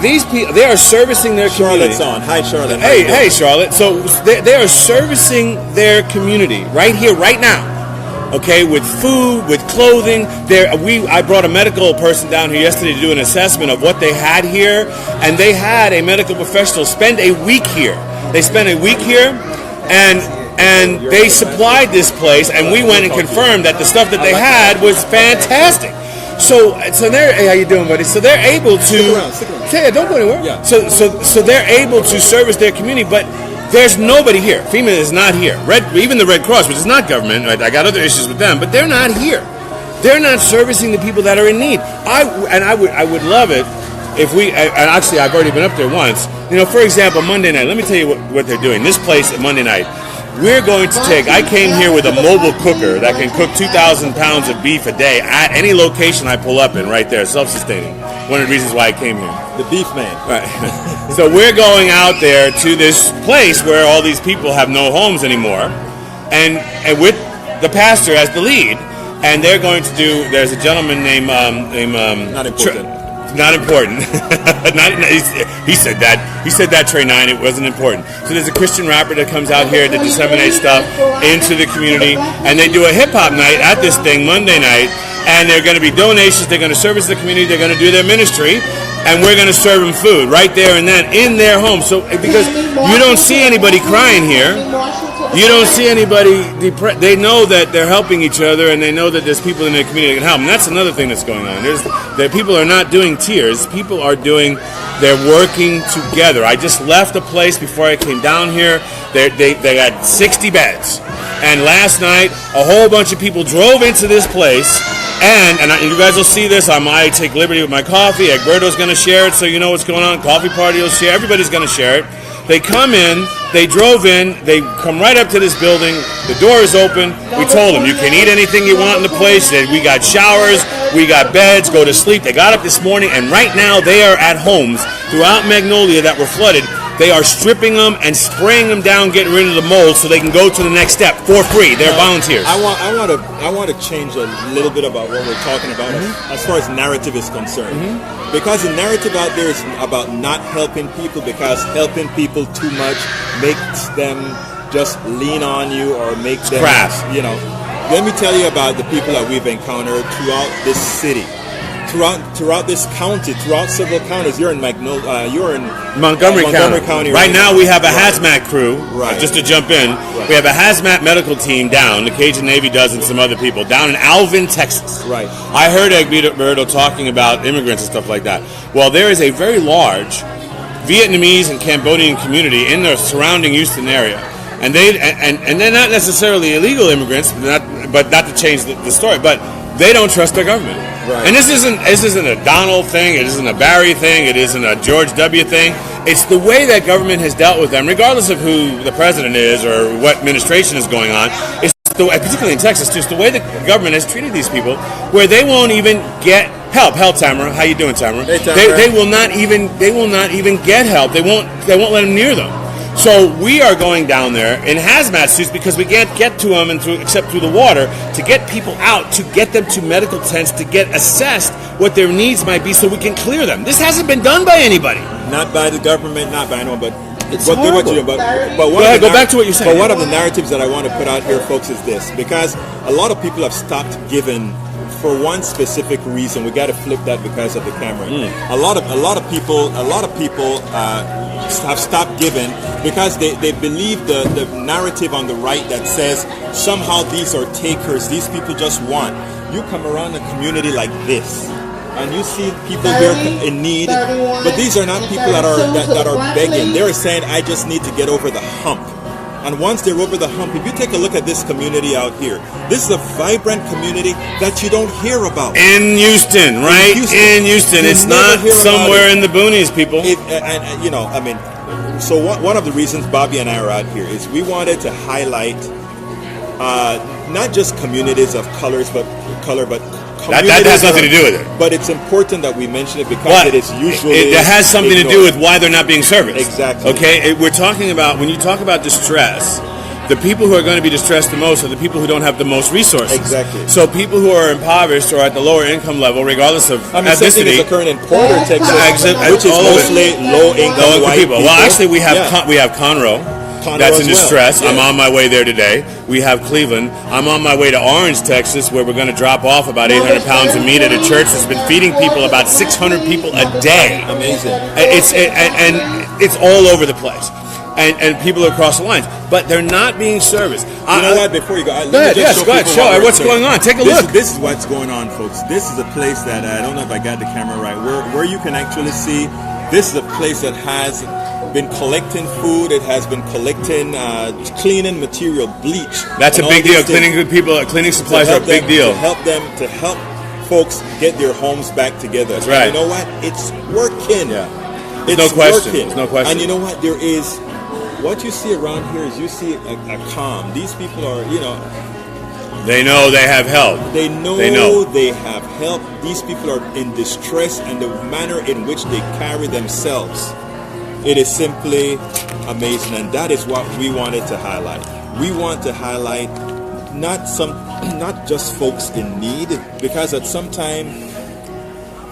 Speaker 6: These people, they are servicing their community.
Speaker 3: Charlotte's on. Hi, Charlotte.
Speaker 6: Hey, Charlotte. So they are servicing their community right here, right now. Okay, with food, with clothing. I brought a medical person down here yesterday to do an assessment of what they had here, and they had a medical professional spend a week here. They spent a week here, and they supplied this place, and we went and confirmed that the stuff that they had was fantastic. So they're, hey, how you doing, buddy? So they're able to
Speaker 3: stick around.
Speaker 6: Yeah, don't go anywhere.
Speaker 3: Yeah.
Speaker 6: So they're able to service their community, but there's nobody here. FEMA is not here. Even the Red Cross, which is not government, right? I got other issues with them, but they're not here. They're not servicing the people that are in need. I would love it if we, and actually I've already been up there once. For example, Monday night. Let me tell you what they're doing. This place at Monday night, we're going to I came here with a mobile cooker that can cook 2,000 pounds of beef a day at any location I pull up in, right there, self-sustaining. One of the reasons why I came here.
Speaker 3: The beef man.
Speaker 6: Right. So we're going out there to this place where all these people have no homes anymore, and with the pastor as the lead, and they're going to do. There's a gentleman named
Speaker 3: Not important.
Speaker 6: Not important. He said that. He said that, Trey 9. It wasn't important. So there's a Christian rapper that comes out here to disseminate stuff into the community, and they do a hip hop night at this thing Monday night. And they're going to be donations. They're going to service the community. They're going to do their ministry, and we're going to serve them food right there and then in their home. So because you don't see anybody crying here. You don't see anybody depressed. They know that they're helping each other, and they know that there's people in their community that can help. And that's another thing that's going on. That people are not doing tears. People are they're working together. I just left a place before I came down here. They got 60 beds. And last night, a whole bunch of people drove into this place. And you guys will see this. I might take liberty with my coffee. Egberto's going to share it, so you know what's going on. Coffee Party will share. Everybody's going to share it. They come in, they drove in, they come right up to this building, the door is open, we told them, you can eat anything you want in the place, we got showers, we got beds, go to sleep. They got up this morning, and right now they are at homes throughout Magnolia that were flooded. They are stripping them and spraying them down, getting rid of the mold so they can go to the next step for free. They're volunteers.
Speaker 3: I want to change a little bit about what we're talking about as far as narrative is concerned. Because the narrative out there is about not helping people, because helping people too much makes them just lean on you or make them
Speaker 6: crass.
Speaker 3: Let me tell you about the people that we've encountered throughout this city. Throughout this county, throughout several counties. You're in Montgomery County.
Speaker 6: Right now we have a hazmat crew, just to jump in.
Speaker 3: Right.
Speaker 6: We have a hazmat medical team down, the Cajun Navy does, and some other people, down in Alvin, Texas.
Speaker 3: Right.
Speaker 6: I heard Egberto talking about immigrants and stuff like that. Well, there is a very large Vietnamese and Cambodian community in the surrounding Houston area. And they're not necessarily illegal immigrants, but not to change the story, but they don't trust their government.
Speaker 3: Right.
Speaker 6: And this isn't a Donald thing. It isn't a Barry thing. It isn't a George W. thing. It's the way that government has dealt with them, regardless of who the president is or what administration is going on. It's particularly in Texas, just the way the government has treated these people, where they won't even get help. Help, Tamara. How you doing, Tamara?
Speaker 3: Hey, Tamara.
Speaker 6: They will not even get help. They won't let them near them. So we are going down there in hazmat suits because we can't get to them except through the water, to get people out, to get them to medical tents, to get assessed what their needs might be, so we can clear them. This hasn't been done by anybody.
Speaker 3: Not by the government, not by anyone, but
Speaker 6: It's
Speaker 3: but do what
Speaker 6: horrible.
Speaker 3: you do. But
Speaker 6: Go ahead, go back to what you're saying.
Speaker 3: But one of the narratives that I want to put out here, folks, is this: because a lot of people have stopped giving for one specific reason. We got to flip that because of the camera. A lot of people have stopped giving because they believe the narrative on the right that says somehow these are takers. These people just want. You come around a community like this, and you see people here in need, but these are not people that are begging. They're saying, I just need to get over the hump. And once they're over the hump, if you take a look at this community out here, this is a vibrant community that you don't hear about.
Speaker 6: In Houston, right? In Houston.
Speaker 3: You
Speaker 6: It's
Speaker 3: never
Speaker 6: not
Speaker 3: hear about
Speaker 6: somewhere
Speaker 3: it.
Speaker 6: in the boonies, people.
Speaker 3: So one of the reasons Bobby and I are out here is we wanted to highlight not just communities of color, but
Speaker 6: That has nothing to do with it.
Speaker 3: But it's important that we mention it because it is usually
Speaker 6: it has something to do
Speaker 3: ignored.
Speaker 6: with why they're not being serviced.
Speaker 3: Exactly.
Speaker 6: Okay, we're talking about, when you talk about distress, the people who are going to be distressed the most are the people who don't have the most resources.
Speaker 3: Exactly.
Speaker 6: So people who are impoverished or at the lower income level, regardless of
Speaker 3: Same thing
Speaker 6: ethnicity,
Speaker 3: is occurring in Porter, Texas,
Speaker 6: which
Speaker 3: which is mostly low-income white
Speaker 6: people. Well, actually, we have Conroe.
Speaker 3: Conroe
Speaker 6: That's
Speaker 3: as
Speaker 6: in distress.
Speaker 3: well.
Speaker 6: I'm on my way there today. We have Cleveland. I'm on my way to Orange, Texas, where we're going to drop off about 800 pounds of meat at a church that's been feeding people about 600 people a day.
Speaker 3: Amazing.
Speaker 6: It's all over the place. And people are across the lines, but they're not being serviced.
Speaker 3: You know what? Before you go,
Speaker 6: Go ahead. Yes, go ahead. Show what's going on. Take a look.
Speaker 3: This is what's going on, folks. This is a place that I don't know if I got the camera right. Where you can actually see. This is a place that has been collecting food. It has been collecting cleaning material, bleach.
Speaker 6: That's a big deal. Cleaning supplies are a big deal.
Speaker 3: To help folks get their homes back together.
Speaker 6: That's right.
Speaker 3: And you know what? It's working.
Speaker 6: Yeah.
Speaker 3: It's
Speaker 6: no question.
Speaker 3: working.
Speaker 6: There's no question.
Speaker 3: And you know what? There is. What you see around here is you see a calm. These people are,
Speaker 6: They know they have help.
Speaker 3: They know they have help. These people are in distress, and the manner in which they carry themselves, it is simply amazing. And that is what we wanted to highlight. We want to highlight not just folks in need, because at some time,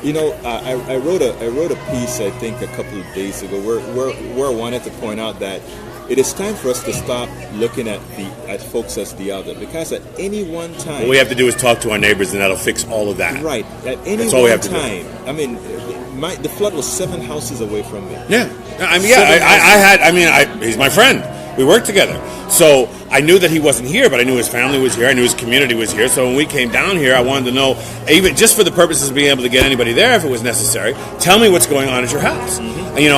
Speaker 3: I wrote a piece, I think a couple of days ago where I wanted to point out that it is time for us to stop looking at folks as the other, because at any one time,
Speaker 6: What we have to do is talk to our neighbors, and that'll fix all of that.
Speaker 3: right? At any
Speaker 6: That's all we
Speaker 3: one
Speaker 6: have to do.
Speaker 3: time, I mean, the flood was 7 houses away from me.
Speaker 6: Yeah. He's my friend. We worked together. So I knew that he wasn't here, but I knew his family was here. I knew his community was here. So when we came down here, I wanted to know, even just for the purposes of being able to get anybody there if it was necessary, tell me what's going on at your house.
Speaker 3: Mm-hmm.
Speaker 6: And,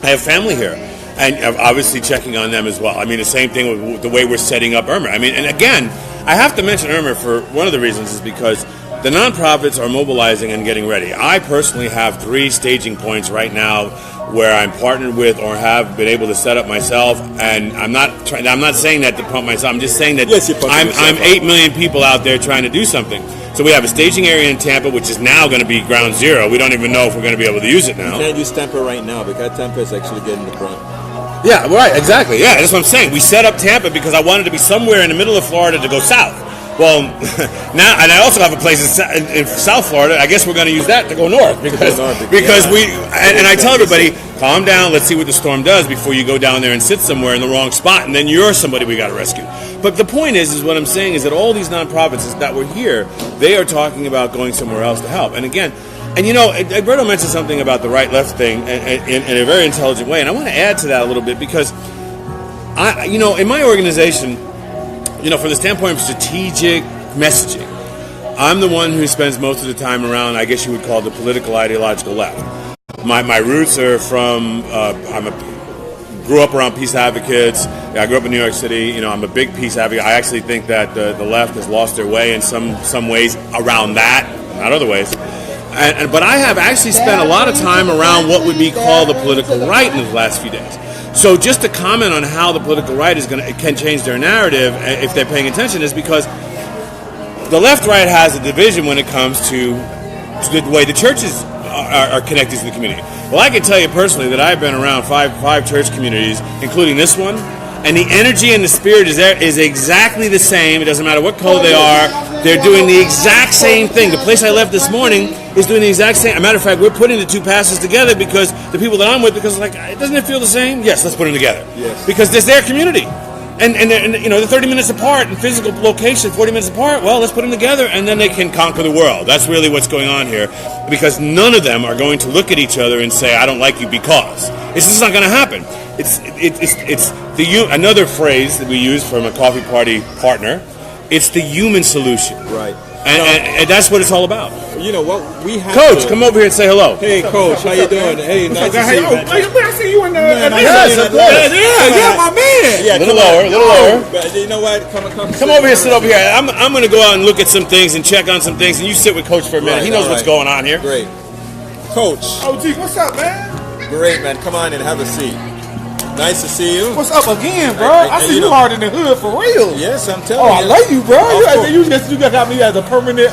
Speaker 6: I have family here, and I'm obviously checking on them as well. I mean, the same thing with the way we're setting up Irma. I mean, and again, I have to mention Irma for one of the reasons is because the nonprofits are mobilizing and getting ready. I personally have 3 staging points right now where I'm partnered with or have been able to set up myself, and I'm not saying that to pump myself. I'm just saying that
Speaker 3: Yes, you're pumping yourself
Speaker 6: I'm
Speaker 3: up.
Speaker 6: 8 million people out there trying to do something. So we have a staging area in Tampa, which is now going to be ground zero. We don't even know if we're going to be able to use it now.
Speaker 3: You can't use Tampa right now because Tampa is actually getting the brunt.
Speaker 6: Yeah, right, exactly. Yeah, that's what I'm saying. We set up Tampa because I wanted to be somewhere in the middle of Florida to go south. Well, now, and I also have a place in South Florida. I guess we're going to use that to go north because I tell everybody, calm down. Let's see what the storm does before you go down there and sit somewhere in the wrong spot, and then you're somebody we got to rescue. But the point is what I'm saying is that all these nonprofits that were here, they are talking about going somewhere else to help. And again, Alberto mentioned something about the right-left thing in a very intelligent way, and I want to add to that a little bit because in my organization, from the standpoint of strategic messaging, I'm the one who spends most of the time around, I guess you would call it the political ideological left. My roots are from, grew up around peace advocates, I grew up in New York City. You know, I'm a big peace advocate. I actually think that the left has lost their way in some ways around that, not other ways. But I have actually spent a lot of time around what would be called the political right in the last few days. So just to comment on how the political right can change their narrative if they're paying attention is because the left-right has a division when it comes to the way the churches are connected to the community. Well, I can tell you personally that I've been around five church communities, including this one, and the energy and the spirit is exactly the same. It doesn't matter what color they are. They're doing the exact same thing. The place I left this morning is doing the exact same. As a matter of fact, we're putting the two pastors together because the people that I'm with, because like, doesn't it feel the same? Yes, let's put them together. Yes. Because it's their community. And you know, they're 30 minutes apart in physical location, 40 minutes apart. Well, let's put them together, and then they can conquer the world. That's really what's going on here, because none of them are going to look at each other and say, "I don't like you because." It's just not going to happen. It's another phrase that we use from a coffee party partner. It's the human solution,
Speaker 3: Right.
Speaker 6: And that's what it's all about.
Speaker 3: You know what we have.
Speaker 6: Coach, come over here and say hello.
Speaker 3: Hey, Coach, how you doing? Hey, nice to see you. Man.
Speaker 2: I see you in the.
Speaker 6: Yes, of course.
Speaker 2: Yeah, my man.
Speaker 3: Yeah,
Speaker 6: A little lower.
Speaker 3: But you know what?
Speaker 6: Come over here, sit over here. I'm going to go out and look at some things and check on some things, and you sit with Coach for a minute.
Speaker 3: Right,
Speaker 6: he knows what's going on here.
Speaker 3: Great, Coach.
Speaker 2: OG, what's up, man?
Speaker 3: Great, man. Come on and have a seat. Nice to see you.
Speaker 2: What's up again, bro? I see you hard in the hood for real.
Speaker 3: Yes, I'm telling
Speaker 2: Oh,
Speaker 3: you.
Speaker 2: I love you, bro. You got me as a permanent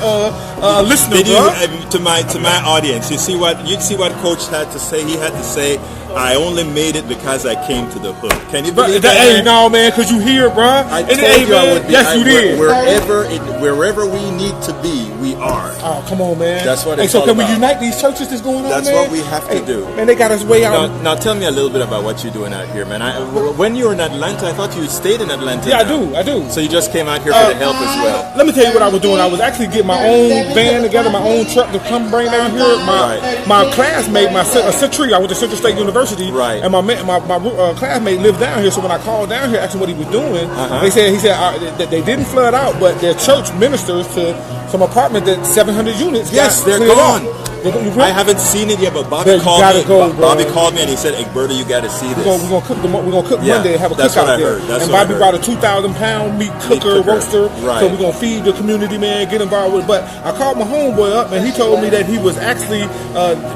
Speaker 2: listener,
Speaker 3: Did
Speaker 2: bro.
Speaker 3: you, to my audience, you see what Coach had to say? He had to say, "I only made it because I came to the hood." Can you believe that?
Speaker 2: Hey, no, man, because you here, bro.
Speaker 3: I told you I would be.
Speaker 2: Yes, you did.
Speaker 3: Wherever we need to be, we are.
Speaker 2: Oh, come on, man.
Speaker 3: That's what
Speaker 2: Hey,
Speaker 3: it's
Speaker 2: so
Speaker 3: all
Speaker 2: can we
Speaker 3: about.
Speaker 2: unite these churches that's going on,
Speaker 3: That's
Speaker 2: man?
Speaker 3: what we have to do.
Speaker 2: Man, they got us way out.
Speaker 3: Now tell me a little bit about what you're doing out here, man. When you were in Atlanta, I thought you stayed in Atlanta.
Speaker 2: Yeah,
Speaker 3: now.
Speaker 2: I do.
Speaker 3: So you just came out here for the help as well.
Speaker 2: Let me tell you what I was doing. I was actually getting my own van together, my own truck to come bring down here. My classmate, Gentry, I went to Central State University,
Speaker 3: Right.
Speaker 2: and my classmate lived down here. So when I called down here, asking what he was doing, he said that they didn't flood out, but their church ministers to some apartment that 700 units.
Speaker 3: Yes,
Speaker 2: got
Speaker 3: they're
Speaker 2: cleared
Speaker 3: gone.
Speaker 2: out.
Speaker 3: I haven't seen it yet, but Bobby called me. Bobby called me and he said, "Egberto, you got to see this."
Speaker 2: We're gonna cook
Speaker 3: Yeah,
Speaker 2: Monday and have a
Speaker 3: that's
Speaker 2: cookout
Speaker 3: what I
Speaker 2: there.
Speaker 3: heard. That's
Speaker 2: and
Speaker 3: what I
Speaker 2: Bobby
Speaker 3: heard.
Speaker 2: brought a 2,000-pound meat cooker, roaster.
Speaker 3: Right.
Speaker 2: So we're gonna feed the community, man. Get involved with it. But I called my homeboy up and he told me that he was actually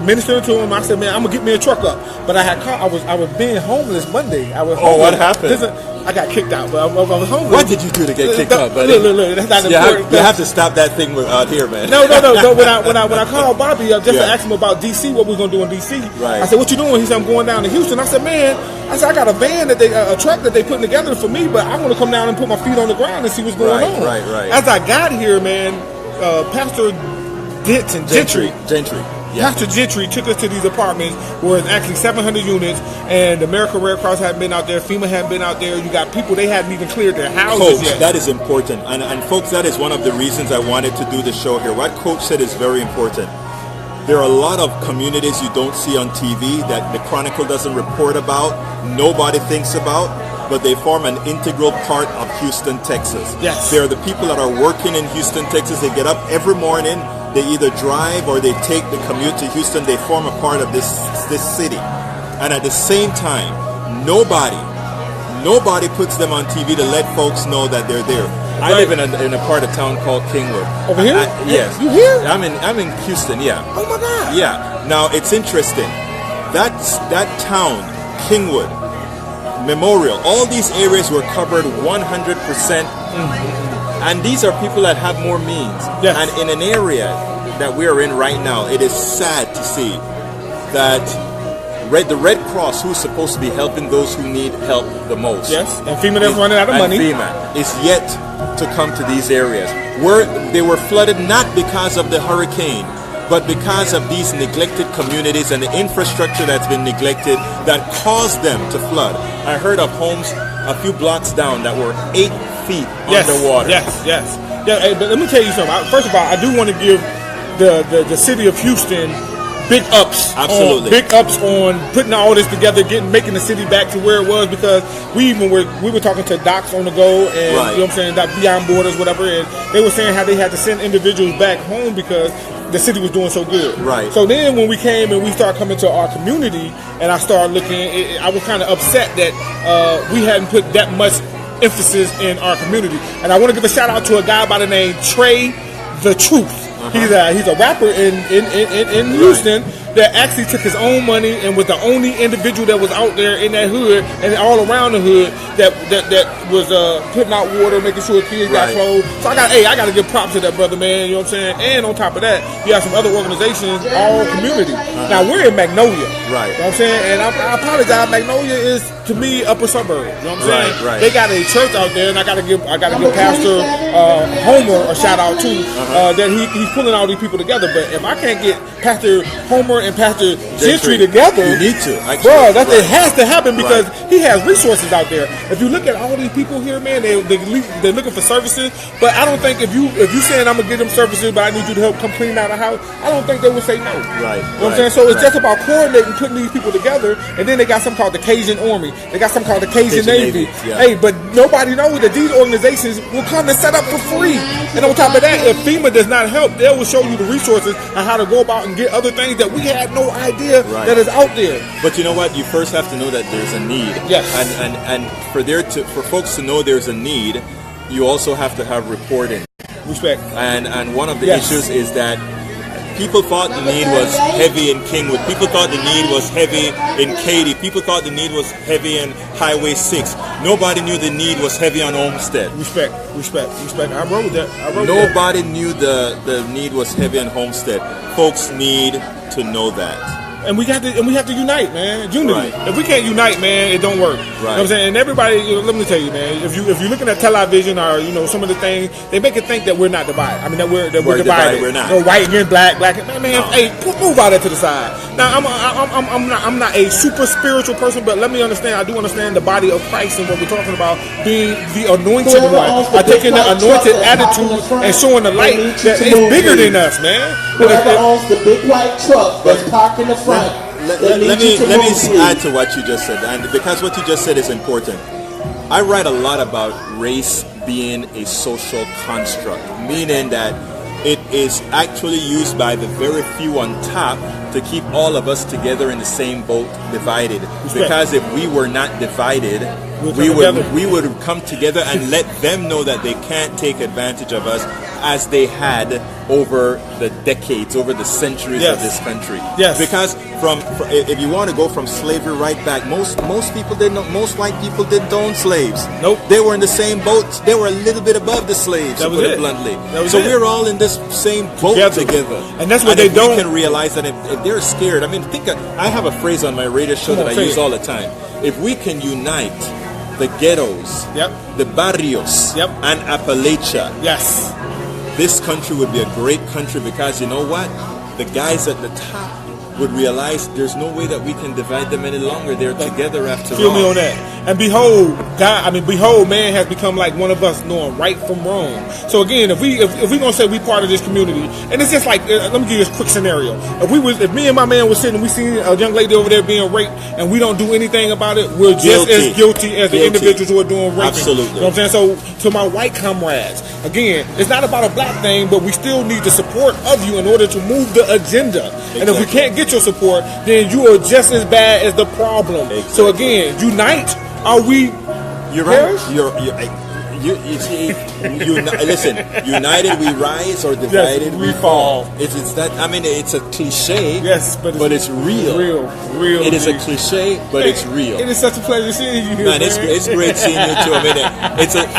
Speaker 2: ministering to him. I said, "Man, I'm gonna get me a truck up." But I was being homeless Monday. I was.
Speaker 3: Oh,
Speaker 2: homeless.
Speaker 3: what happened?
Speaker 2: Listen, I got kicked out, but I was homeless.
Speaker 3: What did you do to get kicked out, buddy?
Speaker 2: Look, that's not important.
Speaker 3: You have to stop that thing out here, man.
Speaker 2: No. When I called Bobby up just to ask him about DC, what we're gonna do in DC.
Speaker 3: Right.
Speaker 2: I said, "What you doing?" He said, "I'm going down to Houston." I said, "Man, I got a van that a truck that they putting together for me, but I want to come down and put my feet on the ground and see what's going on."
Speaker 3: Right.
Speaker 2: As I got here, man, Pastor Gentry.
Speaker 3: Yeah.
Speaker 2: Pastor Gentry took us to these apartments where it's actually 700 units, and the American Red Cross hadn't been out there, FEMA hadn't been out there. You got people, they hadn't even cleared their houses
Speaker 3: Coach,
Speaker 2: yet.
Speaker 3: that is important. And folks, that is one of the reasons I wanted to do the show here. What Coach said is very important. There are a lot of communities you don't see on TV that the Chronicle doesn't report about, nobody thinks about, but they form an integral part of Houston, Texas.
Speaker 2: Yes.
Speaker 3: They're the people that are working in Houston, Texas. They get up every morning. They either drive or they take the commute to Houston. They form a part of this city. And at the same time, nobody puts them on TV to let folks know that they're there. I live in a part of town called Kingwood.
Speaker 2: Over here?
Speaker 3: Yes.
Speaker 2: You here?
Speaker 3: I'm in Houston, yeah.
Speaker 2: Oh my God.
Speaker 3: Yeah. Now it's interesting. That town, Kingwood, Memorial, all these areas were covered 100%. And these are people that have more means.
Speaker 2: Yes.
Speaker 3: And in an area that we are in right now, it is sad to see that the Red Cross, who's supposed to be helping those who need help the most.
Speaker 2: Yes, and FEMA that's running out of money.
Speaker 3: FEMA is yet to come to these areas where they were flooded not because of the hurricane, but because of these neglected communities and the infrastructure that's been neglected that caused them to flood. I heard of homes a few blocks down that were 8 feet underwater.
Speaker 2: Yes. Yeah, but let me tell you something. First of all, I do want to give the city of Houston big ups.
Speaker 3: Absolutely.
Speaker 2: Big ups on putting all this together, making the city back to where it was, because we were talking to docs on the go, and you know what I'm saying, Doc Beyond Borders, whatever, and they were saying how they had to send individuals back home because the city was doing so good.
Speaker 3: Right.
Speaker 2: So then when we came and we started coming to our community, and I started looking, I was kind of upset that we hadn't put that much emphasis in our community. And I want to give a shout out to a guy by the name Trey the Truth. He's a rapper in Houston that actually took his own money and was the only individual that was out there in that hood and all around the hood that was putting out water, making sure kids got clothes. So I got to give props to that brother, man. You know what I'm saying? And on top of that, you have some other organizations, all community. Now we're in Magnolia,
Speaker 3: right?
Speaker 2: You know what I'm saying? And I apologize. Magnolia is, to me, upper suburb. You know what I'm saying?
Speaker 3: Right.
Speaker 2: They got a church out there, and I gotta give Pastor Homer a shout out too. That he's pulling all these people together. But if I can't get Pastor Homer and Pastor Gentry together,
Speaker 3: you need to,
Speaker 2: bro. It has to happen because he has resources out there. If you look at all these people here, man, they're looking for services. But I don't think if you saying I'm gonna give them services, but I need you to help come clean out the house, I don't think they would say no.
Speaker 3: Right.
Speaker 2: You know what I'm saying? So it's just about coordinating, putting these people together, and then they got something called the Cajun Army. They got something called the Cajun Navy. Hey, but nobody knows that these organizations will come and set up for free. And on top of that, if FEMA does not help, they will show you the resources on how to go about and get other things that we had no idea that is out there.
Speaker 3: But you know what? You first have to know that there's a need.
Speaker 2: Yes.
Speaker 3: And for folks to know there's a need, you also have to have reporting.
Speaker 2: Respect.
Speaker 3: And one of the issues is that people thought the need was heavy in Kingwood. People thought the need was heavy in Katy. People thought the need was heavy in Highway 6. Nobody knew the need was heavy on Olmsted.
Speaker 2: Respect. I wrote with that.
Speaker 3: Nobody knew the need was heavy on Homestead. Folks need to know that.
Speaker 2: And we have to unite, man. Unity.
Speaker 3: Right.
Speaker 2: If we can't unite, man, it don't work.
Speaker 3: Right.
Speaker 2: You know what I'm saying? And everybody, let me tell you, man. If you're looking at television or some of the things, they make it think that we're not divided. I mean that we're divided.
Speaker 3: We're not.
Speaker 2: White against black. Man, hey, move out there to the side. Now I'm not a super spiritual person, but let me understand. I do understand the body of Christ and what we're talking about being the anointed one. By taking the anointed attitude and showing the light that is bigger than us, man.
Speaker 4: Whoever owns the big white truck that's parked in the front.
Speaker 3: Let me add to what you just said, and because what you just said is important. I write a lot about race being a social construct, meaning that it is actually used by the very few on top to keep all of us together in the same boat, divided. Because if we were not divided, we would come together and let them know that they can't take advantage of us as they had over the decades, over the centuries of this country.
Speaker 2: Yes.
Speaker 3: Because if you want to go from slavery right back, most people didn't. Most white people didn't own slaves.
Speaker 2: Nope.
Speaker 3: They were in the same boat. They were a little bit above the slaves, to put it bluntly. So we're all in this same boat together.
Speaker 2: And that's what they don't.
Speaker 3: We can realize that if they're scared. I mean, I have a phrase on my radio show that I use all the time. If we can unite the ghettos, the barrios, and Appalachia, this country would be a great country, because you know what? The guys at the top would realize there's no way that we can divide them any longer. They're together after all.
Speaker 2: Feel me on that. And behold, man has become like one of us, knowing right from wrong. So again, if we gonna say we part of this community, and it's just like, let me give you a quick scenario. If me and my man was sitting, and we seen a young lady over there being raped, and we don't do anything about it, we're just as guilty as the individuals who are doing raping.
Speaker 3: Absolutely.
Speaker 2: You know what I'm saying? So to my white comrades, again, it's not about a black thing, but we still need the support of you in order to move the agenda. Exactly. And if we can't get your support, then you are just as bad as the problem. Exactly. So again, unite. Are we?
Speaker 3: You're right. Listen, united we rise, or divided we fall. It's that. I mean, it's a cliche.
Speaker 2: Yes, but it's
Speaker 3: real.
Speaker 2: Real.
Speaker 3: It is a cliche, but it's real.
Speaker 2: It is such a pleasure seeing you here,
Speaker 3: man. It's great seeing you too. I mean,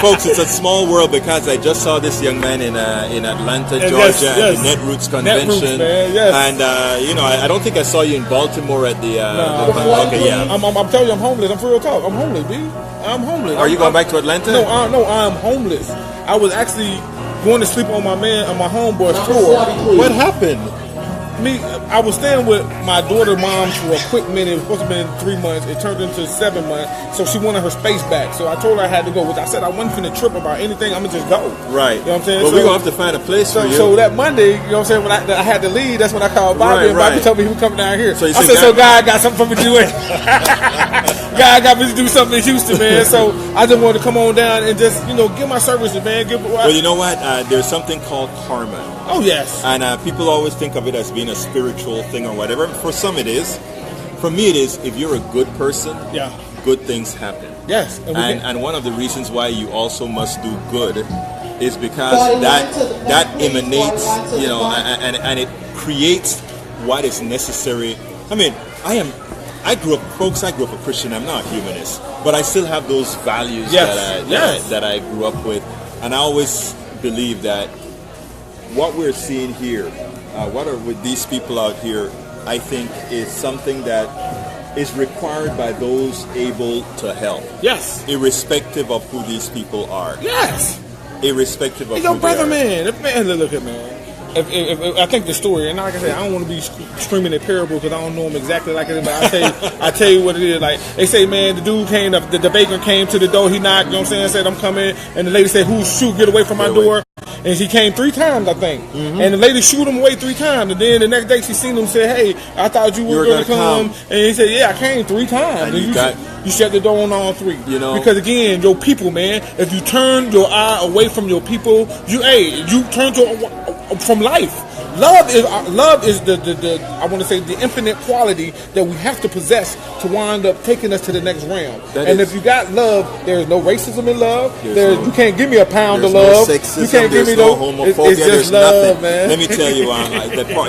Speaker 3: folks, it's a small world, because I just saw this young man in Atlanta, Georgia, at the Netroots convention. And I don't think I saw you in Baltimore at the.
Speaker 2: I'm telling you, I'm homeless. I'm for real talk. I'm homeless, B. I'm homeless.
Speaker 3: Are you going back to Atlanta?
Speaker 2: No, I'm homeless. I was actually going to sleep on my homeboy's floor.
Speaker 3: What happened?
Speaker 2: I was staying with my daughter's mom for a quick minute. It was supposed to have been 3 months. It turned into 7 months. So she wanted her space back. So I told her I had to go. Which I said I wasn't finna trip about anything. I'm gonna just go.
Speaker 3: Right.
Speaker 2: You know what I'm saying?
Speaker 3: But we're gonna have to find a place for you.
Speaker 2: So that Monday, you know what I'm saying, when I had to leave, that's when I called Bobby, and Bobby told me he was coming down here.
Speaker 3: So
Speaker 2: I said, so God got something for me to do. God got me to do something in Houston, man. So I just wanted to come on down and just, give my services, man.
Speaker 3: Well, you know what? There's something called karma.
Speaker 2: Oh, yes.
Speaker 3: And people always think of it as being a spiritual thing or whatever. For some it is. For me it is. If you're a good person, good things happen.
Speaker 2: Yes.
Speaker 3: And one of the reasons why you also must do good is because that emanates, and it creates what is necessary. I mean, I grew up a Christian. I'm not a humanist, but I still have those values that I grew up with, and I always believe that what we're seeing here, with these people out here, I think is something that is required by those able to help.
Speaker 2: Yes.
Speaker 3: Irrespective of who these people are.
Speaker 2: Yes.
Speaker 3: Irrespective of who
Speaker 2: your brother,
Speaker 3: they are.
Speaker 2: man. Look at man. If I think the story, and like I said, I don't want to be screaming at parable because I don't know him exactly like it, but I tell you what it is. Like they say, man, the dude came, the baker came to the door, he knocked, you know what I'm saying, said I'm coming, and the lady said, get away from my door. And he came 3 times, I think. Mm-hmm. And the lady shoot him away 3 times. And then the next day she seen him and said, hey, I thought you were going to come. And he said, yeah, I came 3 times. And you shut the door on all 3. Because again, your people, man, if you turn your eye away from your people, you turn from life. Love is the I want to say the infinite quality that we have to possess to wind up taking us to the next realm. If you got love, there is no racism in love. You can't give me a pound of love.
Speaker 3: No sexism,
Speaker 2: you can't give me
Speaker 3: no homophobia.
Speaker 2: It's just love, man.
Speaker 3: Let me tell you,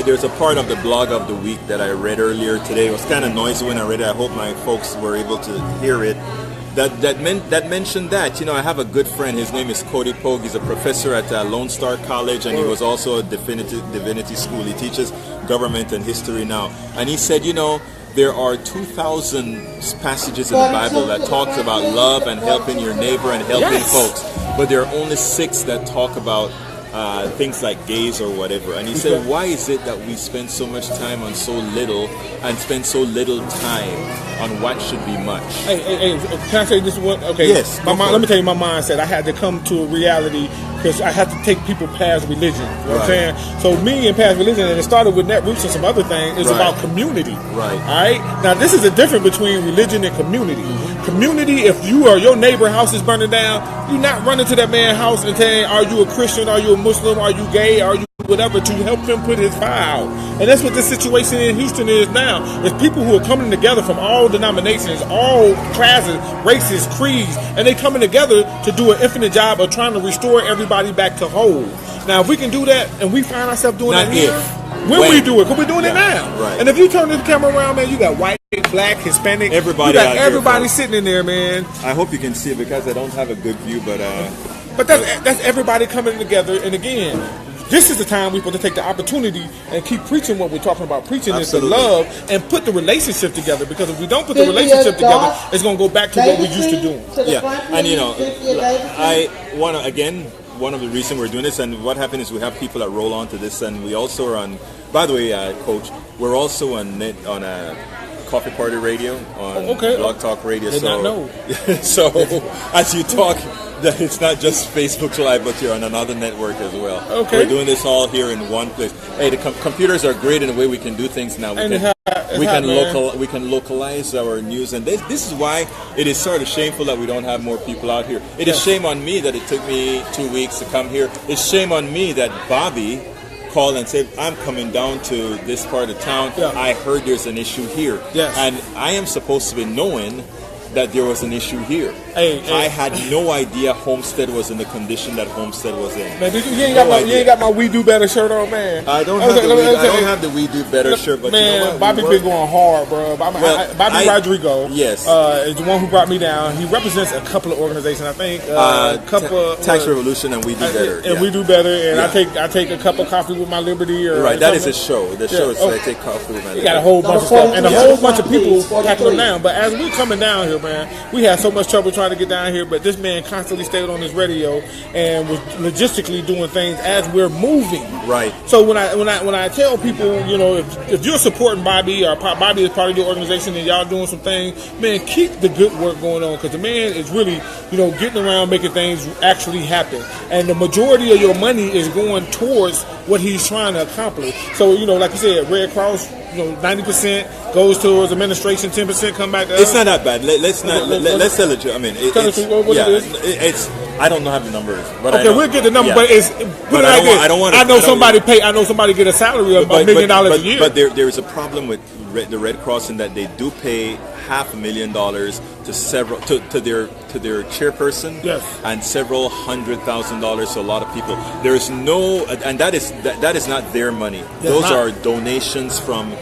Speaker 3: there's a part of the blog of the week that I read earlier today. It was kind of noisy when I read it. I hope my folks were able to hear it. That mentioned that. I have a good friend. His name is Cody Pogue. He's a professor at Lone Star College, and he was also a divinity school. He teaches government and history now. And he said, there are 2,000 passages in the Bible that talks about love and helping your neighbor and helping folks, but there are only 6 that talk about things like gays or whatever. And he said, why is it that we spend so much time on so little and spend so little time on what should be much?
Speaker 2: Hey, can I say this one? Okay.
Speaker 3: Yes.
Speaker 2: Let me tell you my mindset. I had to come to a reality because I had to take people past religion. You know what I'm saying? So me and past religion, and it started with Netroots and some other things, is about community.
Speaker 3: Right.
Speaker 2: All right? Now, this is a difference between religion and community. Mm-hmm. Community, if your neighbor house is burning down, you're not running to that man's house and saying, are you a Christian? Are you a Muslim? Are you gay? Are you whatever, to help him put his fire out. And that's what this situation in Houston is now. It's people who are coming together from all denominations, all classes, races, creeds, and they coming together to do an infinite job of trying to restore everybody back to whole. Now, if we can do that, and we find ourselves doing that here, when we do it, because we're doing it now.
Speaker 3: Right.
Speaker 2: And if you turn this camera around, man, you got white, black, Hispanic, everybody sitting in there, man.
Speaker 3: I hope you can see it because I don't have a good view, but
Speaker 2: that's everybody coming together. And again, this is the time we're going to take the opportunity and keep preaching what we're talking about. Preaching is the love and put the relationship together. Because if we don't put the relationship together, it's going to go back to what we used to doing.
Speaker 3: Yeah, and I want to, again, one of the reasons we're doing this, and what happened is we have people that roll on to this, and we also are on, by the way, Coach, we're also on a Coffee Party Radio, on Blog Talk Radio. So as you talk, it's not just Facebook Live, but you're on another network as well. Okay. We're doing this all here in one place. Hey, the computers are great in the way we can do things now. We can localize our news, and this is why it is sort of shameful that we don't have more people out here. It is shame on me that it took me 2 weeks to come here. It's shame on me that Bobby called and said, I'm coming down to this part of town. Yeah. I heard there's an issue here. Yes. And I am supposed to be knowing that there was an issue here. I had no idea Homestead was in the condition that Homestead was in.
Speaker 2: Man, you ain't got my We Do Better shirt on, man.
Speaker 3: I don't have the We Do Better shirt, but
Speaker 2: man,
Speaker 3: you know what?
Speaker 2: Bobby been going hard, bro. Bobby Rodrigo,
Speaker 3: yes,
Speaker 2: is the one who brought me down. He represents a couple of organizations, I think.
Speaker 3: Tax Revolution and We Do Better,
Speaker 2: and We Do Better, and I take a cup of coffee with my liberty.
Speaker 3: That is a show. The show is I take coffee with my liberty.
Speaker 2: You got a whole bunch of stuff, and a whole bunch of people packing them down. But as we coming down here, man, we had so much trouble trying to get down here, but this man constantly stayed on his radio and was logistically doing things as we're moving.
Speaker 3: Right.
Speaker 2: So when I tell people, you know, if you're supporting Bobby or Bobby is part of your organization and y'all doing some things, man, keep the good work going on, because the man is really, you know, getting around making things actually happen. And the majority of your money is going towards what he's trying to accomplish. So, you know, like you said, Red Cross, you know, 90% goes towards administration, 10% come back to us.
Speaker 3: It's not that bad. Let's tell it. I mean, it's I don't know how the numbers. But
Speaker 2: okay, we'll get the number. But it's put it like this. I know somebody get a salary of $1 million a year.
Speaker 3: But there is a problem with the Red Cross in that they do pay $500,000 to several to their chairperson,
Speaker 2: yes,
Speaker 3: and several $100,000 to a lot of people. There is no, and that is not their money. Those are donations from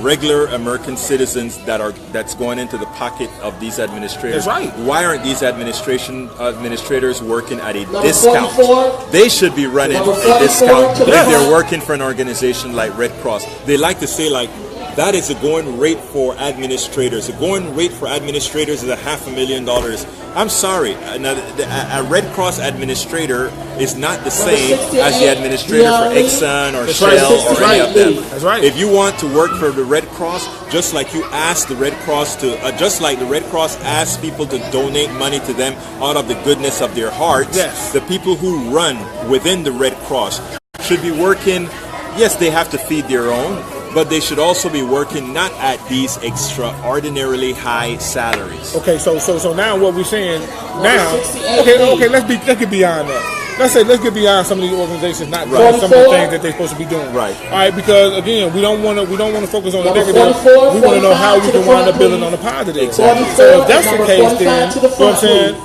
Speaker 3: regular American citizens that's going into the pocket of these administrators.
Speaker 2: That's right.
Speaker 3: Why aren't these administrators working at a discount? They should be running a discount if they're working for an organization like Red Cross. They like to say, like, that is a going rate for administrators. A going rate for administrators is $500,000. I'm sorry, a Red Cross administrator is not the same as the administrator for Exxon or Shell or any of them.
Speaker 2: That's right.
Speaker 3: If you want to work for the Red Cross, just like you ask the Red Cross to, just like the Red Cross asks people to donate money to them out of the goodness of their hearts,
Speaker 2: yes,
Speaker 3: the people who run within the Red Cross should be working. Yes, they have to feed their own, but they should also be working not at these extraordinarily high salaries.
Speaker 2: Okay, so now what we're saying now, okay, let's get beyond that. Let's get beyond some of these organizations not doing some of the things that they're supposed to be doing.
Speaker 3: Right.
Speaker 2: All right, because again, we don't want to focus on the negative. We want to know how we can wind up building on the positive.
Speaker 3: Exactly.
Speaker 2: So if that's the case, then you know what I'm saying,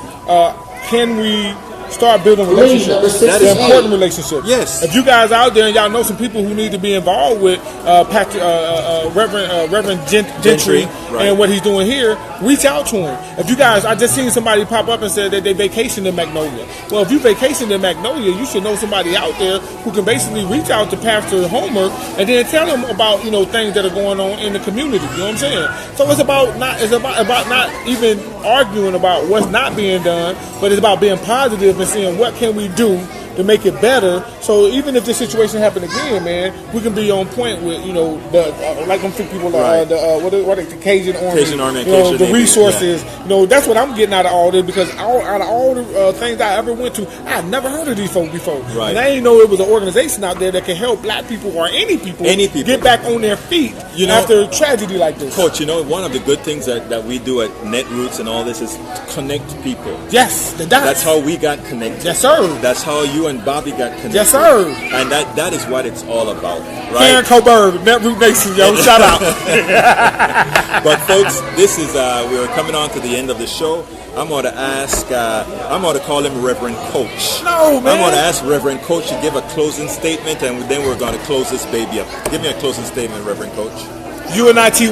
Speaker 2: can we start building relationships? That's important relationships.
Speaker 3: Yes.
Speaker 2: If you guys out there and y'all know some people who need to be involved with Reverend Gentry
Speaker 3: right,
Speaker 2: and what he's doing here, reach out to him. If you guys, I just seen somebody pop up and said that they vacationed in Magnolia. Well, if you vacationed in Magnolia, you should know somebody out there who can basically reach out to Pastor Homer and then tell him about, you know, things that are going on in the community. You know what I'm saying? So it's about not even arguing about what's not being done, but it's about being positive and seeing what can we do to make it better. So even if this situation happen again, man, we can be on point with, you know, the like them people
Speaker 3: right,
Speaker 2: what are the Cajun Army,
Speaker 3: you
Speaker 2: know, the resources. Yeah. You know, that's what I'm getting out of all this, because out of all the things I ever went to, I never heard of these folks before.
Speaker 3: Right.
Speaker 2: And I didn't know it was an organization out there that can help black people or any people get back on their feet, you know, after a tragedy like this.
Speaker 3: Coach, you know, one of the good things that we do at Netroots and all this is connect people.
Speaker 2: Yes,
Speaker 3: that's how we got connected.
Speaker 2: Yes, sir.
Speaker 3: That's how you and Bobby got connected.
Speaker 2: Yes, sir.
Speaker 3: And that is what it's all about, right?
Speaker 2: Karen Coburn, Netroot Nation, yo, shout out.
Speaker 3: But folks, this is we're coming on to the end of the show. I'm going to ask, I'm going to call him Reverend Coach.
Speaker 2: No, man.
Speaker 3: I'm going to ask Reverend Coach to give a closing statement, and then we're going to close this baby up. Give me a closing statement, Reverend Coach.
Speaker 2: UNITY.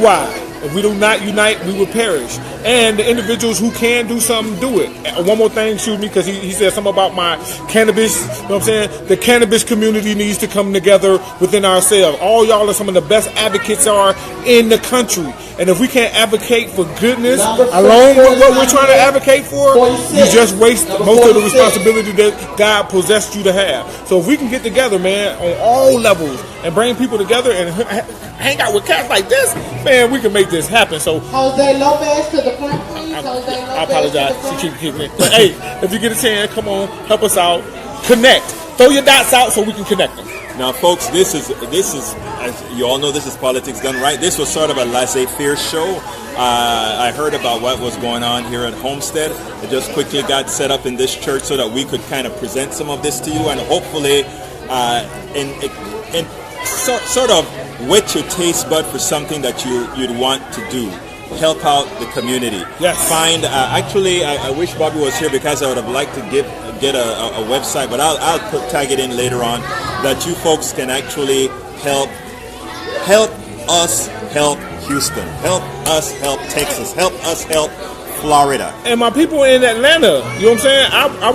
Speaker 2: If we do not unite, we will perish. And the individuals who can do something, do it. One more thing, excuse me, because he said something about my cannabis. You know what I'm saying? The cannabis community needs to come together within ourselves. All y'all are some of the best advocates are in the country. And if we can't advocate for goodness along with what we're trying to advocate for, you just waste most of the responsibility that God possessed you to have. So if we can get together, man, on all levels and bring people together and hang out with cats like this, man, we can make this happen. So
Speaker 4: Jose Lopez to the front, please.
Speaker 2: I apologize. She keep kicking me. But hey, if you get a chance, come on, help us out. Connect. Throw your dots out so we can connect them.
Speaker 3: Now, folks, this is, as you all know, this is Politics Done Right. This was sort of a laissez-faire show. I heard about what was going on here at Homestead. It just quickly got set up in this church so that we could kind of present some of this to you, and hopefully, sort of whet your taste bud for something that you'd want to do. Help out the community.
Speaker 2: Yes.
Speaker 3: Find. Actually, I wish Bobby was here, because I would have liked to get a website, but I'll tag it in later on, that you folks can actually help us help Houston, help us help Texas, help us help Florida.
Speaker 2: And my people in Atlanta, you know what I'm saying? I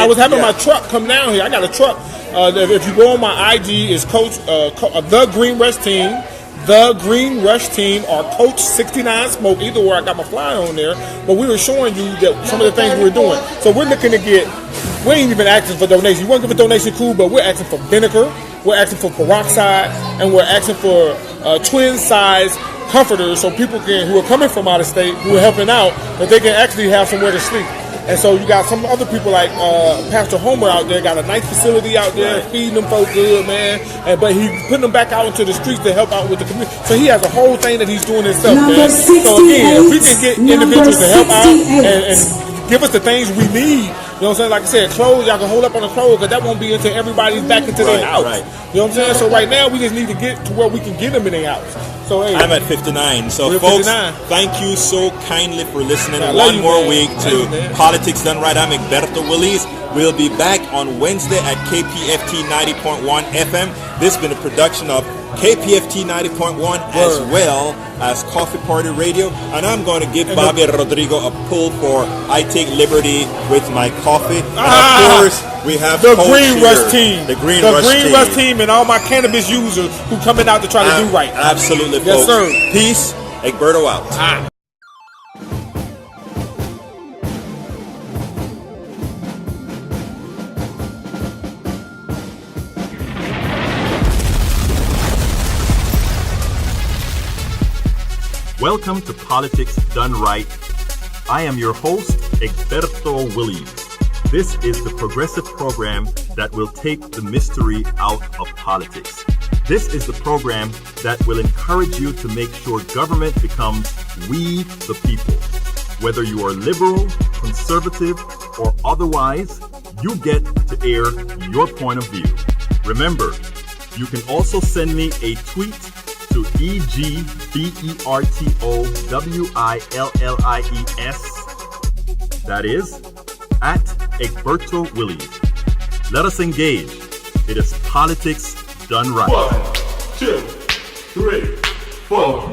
Speaker 2: was having my truck come down here. I got a truck. If you go on my IG, it's Coach the Green West Team. The Green Rush Team or Coach 69 Smoke, either way. I got my flyer on there, but we were showing you that some of the things we were doing. So we're looking to get, we ain't even asking for donations. You want to give a donation, cool, but we're asking for vinegar, we're asking for peroxide, and we're asking for twin size comforters so people who are coming from out of state, who are helping out, that they can actually have somewhere to sleep. And so you got some other people like Pastor Homer out there, got a nice facility out there, feeding them folks good, man. But he's putting them back out into the streets to help out with the community. So he has a whole thing that he's doing himself, man. So again, if we can get individuals to help out and give us the things we need, you know what I'm saying? Like I said, clothes, y'all can hold up on the clothes, because that won't be until everybody's back into their house. Right. You know what I'm saying? So right now, we just need to get to where we can get them in their house. So hey,
Speaker 3: I'm at 59. So folks, 59. Thank you so kindly for listening one more week to Politics Done Right. I'm Egberto Willies. We'll be back on Wednesday at KPFT 90.1 FM. This has been a production of KPFT 90.1 as well as Coffee Party Radio. And I'm going to give Bobby Rodrigo a pull for I Take Liberty with my coffee. And of course, we have
Speaker 2: the Green Rush Team.
Speaker 3: The Green Rush
Speaker 2: Team and all my cannabis users who coming out to try to do right.
Speaker 3: Absolutely,
Speaker 2: yes,
Speaker 3: folks.
Speaker 2: Sir.
Speaker 3: Peace. Egberto out.
Speaker 1: Welcome to Politics Done Right. I am your host, Egberto Willies. This is the progressive program that will take the mystery out of politics. This is the program that will encourage you to make sure government becomes we the people. Whether you are liberal, conservative, or otherwise, you get to air your point of view. Remember, you can also send me a tweet to EGBERTOWILLIES. That is at Egberto Willies. Let us engage. It is Politics Done Right.
Speaker 7: 1, 2, 3, 4.